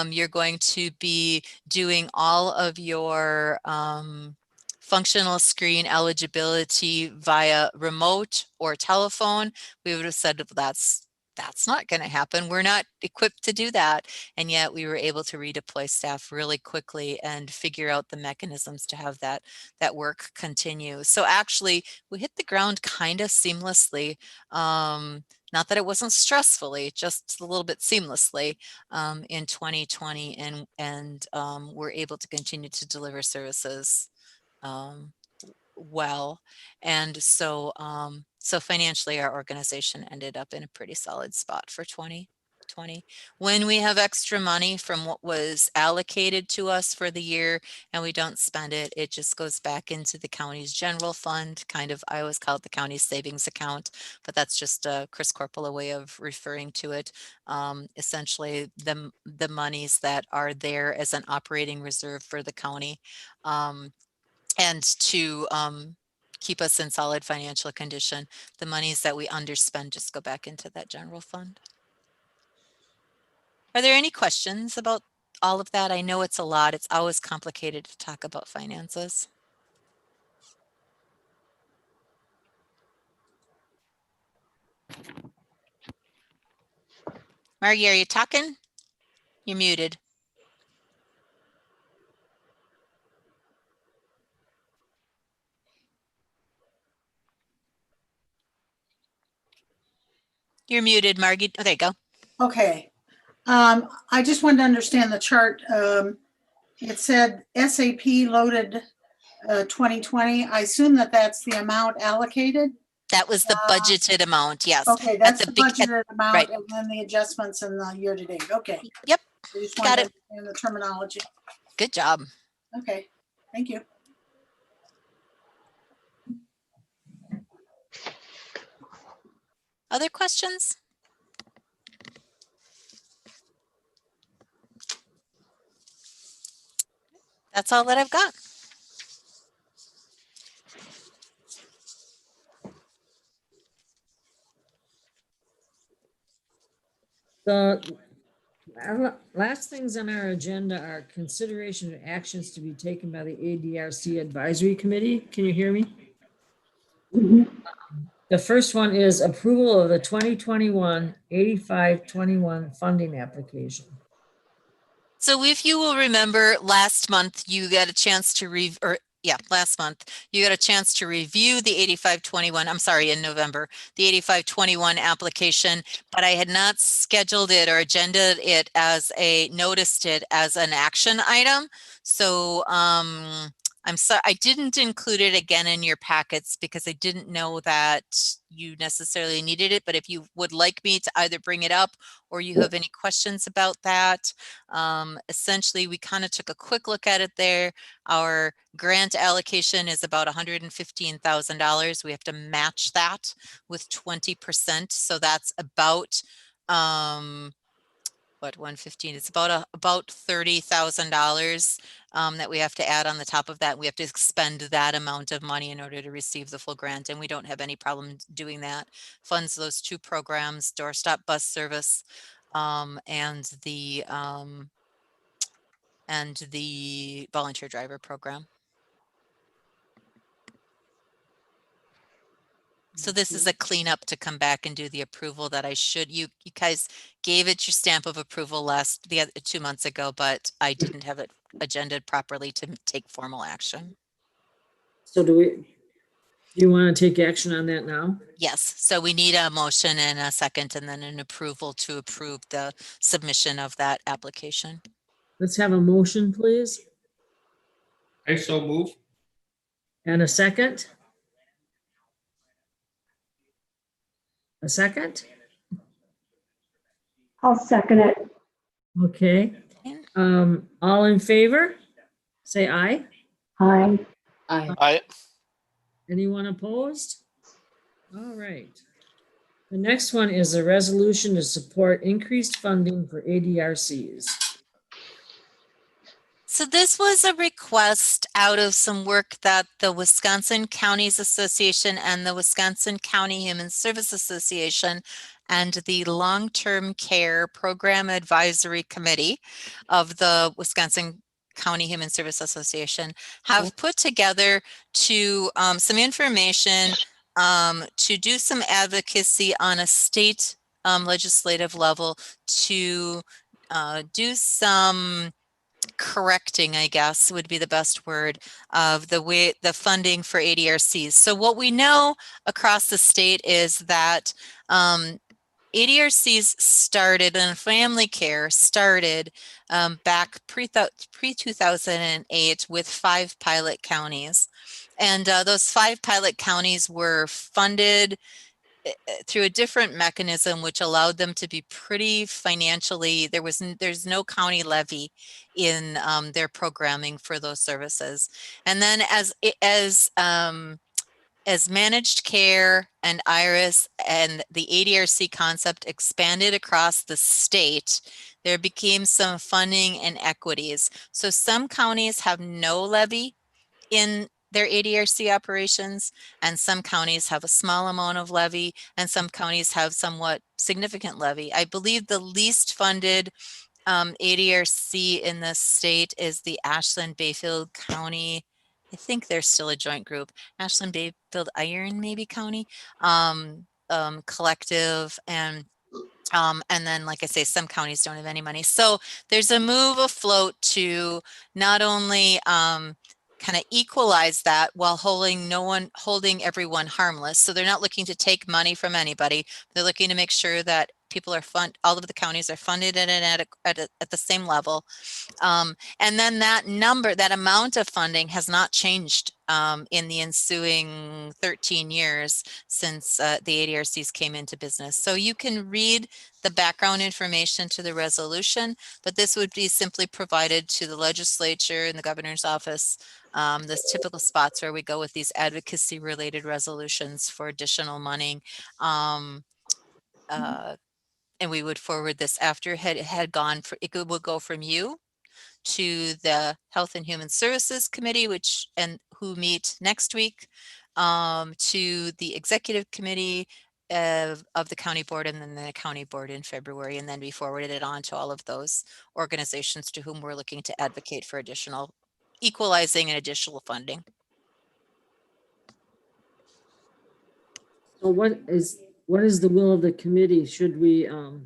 you're going to be doing all of your functional screen eligibility via remote or telephone, we would have said, that's not going to happen. We're not equipped to do that. And yet we were able to redeploy staff really quickly and figure out the mechanisms to have that work continue. So actually we hit the ground kind of seamlessly. Not that it wasn't stressfully, just a little bit seamlessly in 2020, and we're able to continue to deliver services well. And so so financially our organization ended up in a pretty solid spot for 2020. When we have extra money from what was allocated to us for the year and we don't spend it, it just goes back into the county's general fund. Kind of, I always call it the county's savings account, but that's just a Chris Corpola way of referring to it. Essentially the monies that are there as an operating reserve for the county, and to keep us in solid financial condition. The monies that we underspend just go back into that general fund. Are there any questions about all of that? I know it's a lot. It's always complicated to talk about finances. Margie, are you talking? You're muted. You're muted, Margie. Oh, there you go. Okay. I just wanted to understand the chart. It said SAP loaded 2020. I assume that that's the amount allocated. That was the budgeted amount, yes. Okay, that's the big- budgeted amount, right. and then the adjustments in the year to date. Okay. Yep. I just Got wanted it. to understand the terminology. Good job. Okay, thank you. Other questions? That's all that I've got. The last things on our agenda are consideration of actions to be taken by the ADRC Advisory Committee. Can you hear me? The first one is approval of the 2021 8521 funding application. So if you will remember, last month you got a chance to last month you got a chance to review the 8521, I'm sorry, in November, the 8521 application, but I had not scheduled it or agendaed it as noticed it as an action item. So I'm sorry, I didn't include it again in your packets because I didn't know that you necessarily needed it. But if you would like me to either bring it up or you have any questions about that, essentially we kind of took a quick look at it there. Our grant allocation is about $115,000. We have to match that with 20%. So that's about what, 115, it's about $30,000 that we have to add on the top of that. We have to expend that amount of money in order to receive the full grant, and we don't have any problem doing that. Funds those two programs, doorstop bus service and the volunteer driver program. So this is a cleanup to come back and do the approval that I should. You guys gave it your stamp of approval 2 months ago, but I didn't have it agendaed properly to take formal action. So do you want to take action on that now? Yes. So we need a motion and a second, and then an approval to approve the submission of that application. Let's have a motion, please. I so move. And a second? A second? I'll second it. Okay. All in favor? Say aye. Aye. Aye. Anyone opposed? All right. The next one is a resolution to support increased funding for ADRCs. So So this was a request out of some work that the Wisconsin Counties Association and the Wisconsin County Human Service Association and the Long-Term Care Program Advisory Committee of the Wisconsin County Human Service Association have put together to some information to do some advocacy on a state legislative level to do some correcting, I guess would be the best word, of the funding for ADRCs. So what we know across the state is that ADRCs started and family care started back pre-2008 with 5 pilot counties. And those 5 pilot counties were funded through a different mechanism, which allowed them to be pretty financially, there's no county levy in their programming for those services. And then as managed care and IRIS and the ADRC concept expanded across the state, there became some funding inequities. So some counties have no levy in their ADRC operations, and some counties have a small amount of levy, and some counties have somewhat significant levy. I believe the least funded ADRC in the state is the Ashland-Bayfield County. I think they're still a joint group. Ashland-Bayfield Iron maybe County collective, and then, like I say, some counties don't have any money. So there's a move afloat to not only kind of equalize that while holding everyone harmless. So they're not looking to take money from anybody. They're looking to make sure that people are all of the counties are funded at the same level. And then that amount of funding has not changed in the ensuing 13 years since the ADRCs came into business. So you can read the background information to the resolution, but this would be simply provided to the legislature and the governor's office. This typical spots where we go with these advocacy related resolutions for additional money. And we would forward this after it had gone for, it would go from you to the Health and Human Services Committee, who meet next week, to the Executive Committee of the County Board, and then the County Board in February, and then we forwarded it on to all of those organizations to whom we're looking to advocate for additional equalizing and additional funding. So what is the will of the committee? Should we go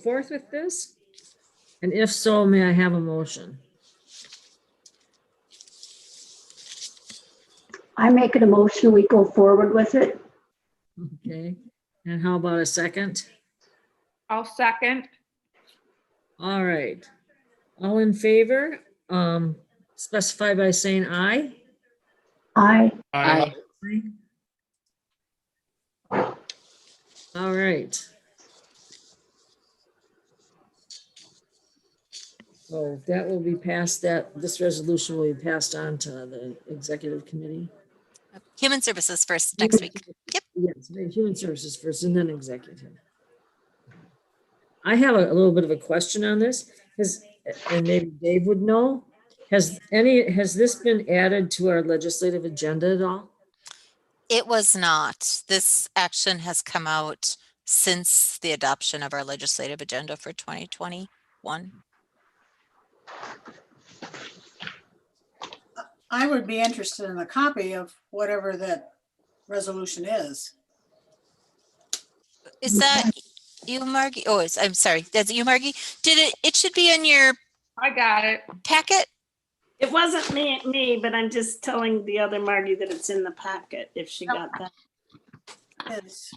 forth with this? And if so, may I have a motion? I make an motion, we go forward with it. Okay. And how about a second? I'll second. All right. All in favor? Specify by saying aye. Aye. Aye. All right. So that will be passed, this resolution will be passed on to the executive committee. Human Services first next week. Yep. Yes, Human Services first and then executive. I have a little bit of a question on this, and maybe Dave would know. Has this been added to our legislative agenda at all? It was not. This action has come out since the adoption of our legislative agenda for 2021. I would be interested in a copy of whatever that resolution is. Is that you, Margie? Oh, I'm sorry. That's you, Margie. It should be in your I got it. packet. It wasn't me, but I'm just telling the other Margie that it's in the packet if she got that. Yes.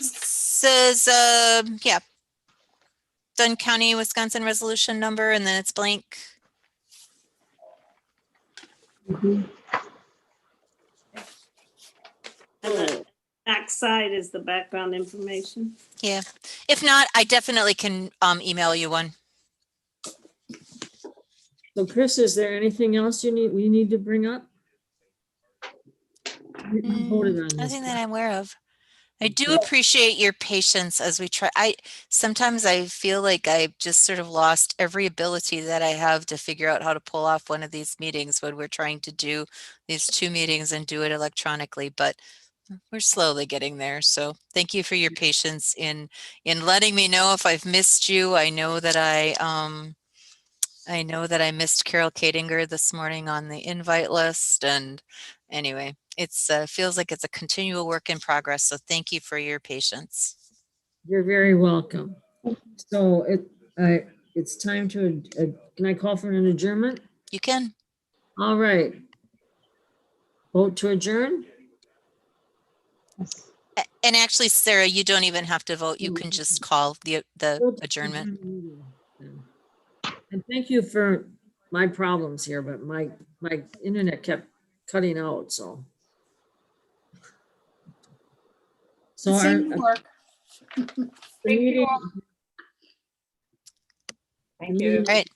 Says, yeah, Dunn County, Wisconsin resolution number, and then it's blank. And the back side is the background information. Yeah. If not, I definitely can email you one. So Chris, is there anything else we need to bring up? We voted on this. Nothing that I'm aware of. I do appreciate your patience as we try. Sometimes I feel like I've just sort of lost every ability that I have to figure out how to pull off one of these meetings when we're trying to do these 2 meetings and do it electronically, but we're slowly getting there. So thank you for your patience in letting me know if I've missed you. I know that I missed Carol Kadinger this morning on the invite list, and anyway, it's feels like it's a continual work in progress. So thank you for your patience. You're very welcome. So it's time to, can I call for an adjournment? You can. All right. Vote to adjourn? And actually, Sarah, you don't even have to vote. You can just call the adjournment. And thank you for my problems here, but my internet kept cutting out, so. So It our, seemed to work. the meeting. Thank you. All right.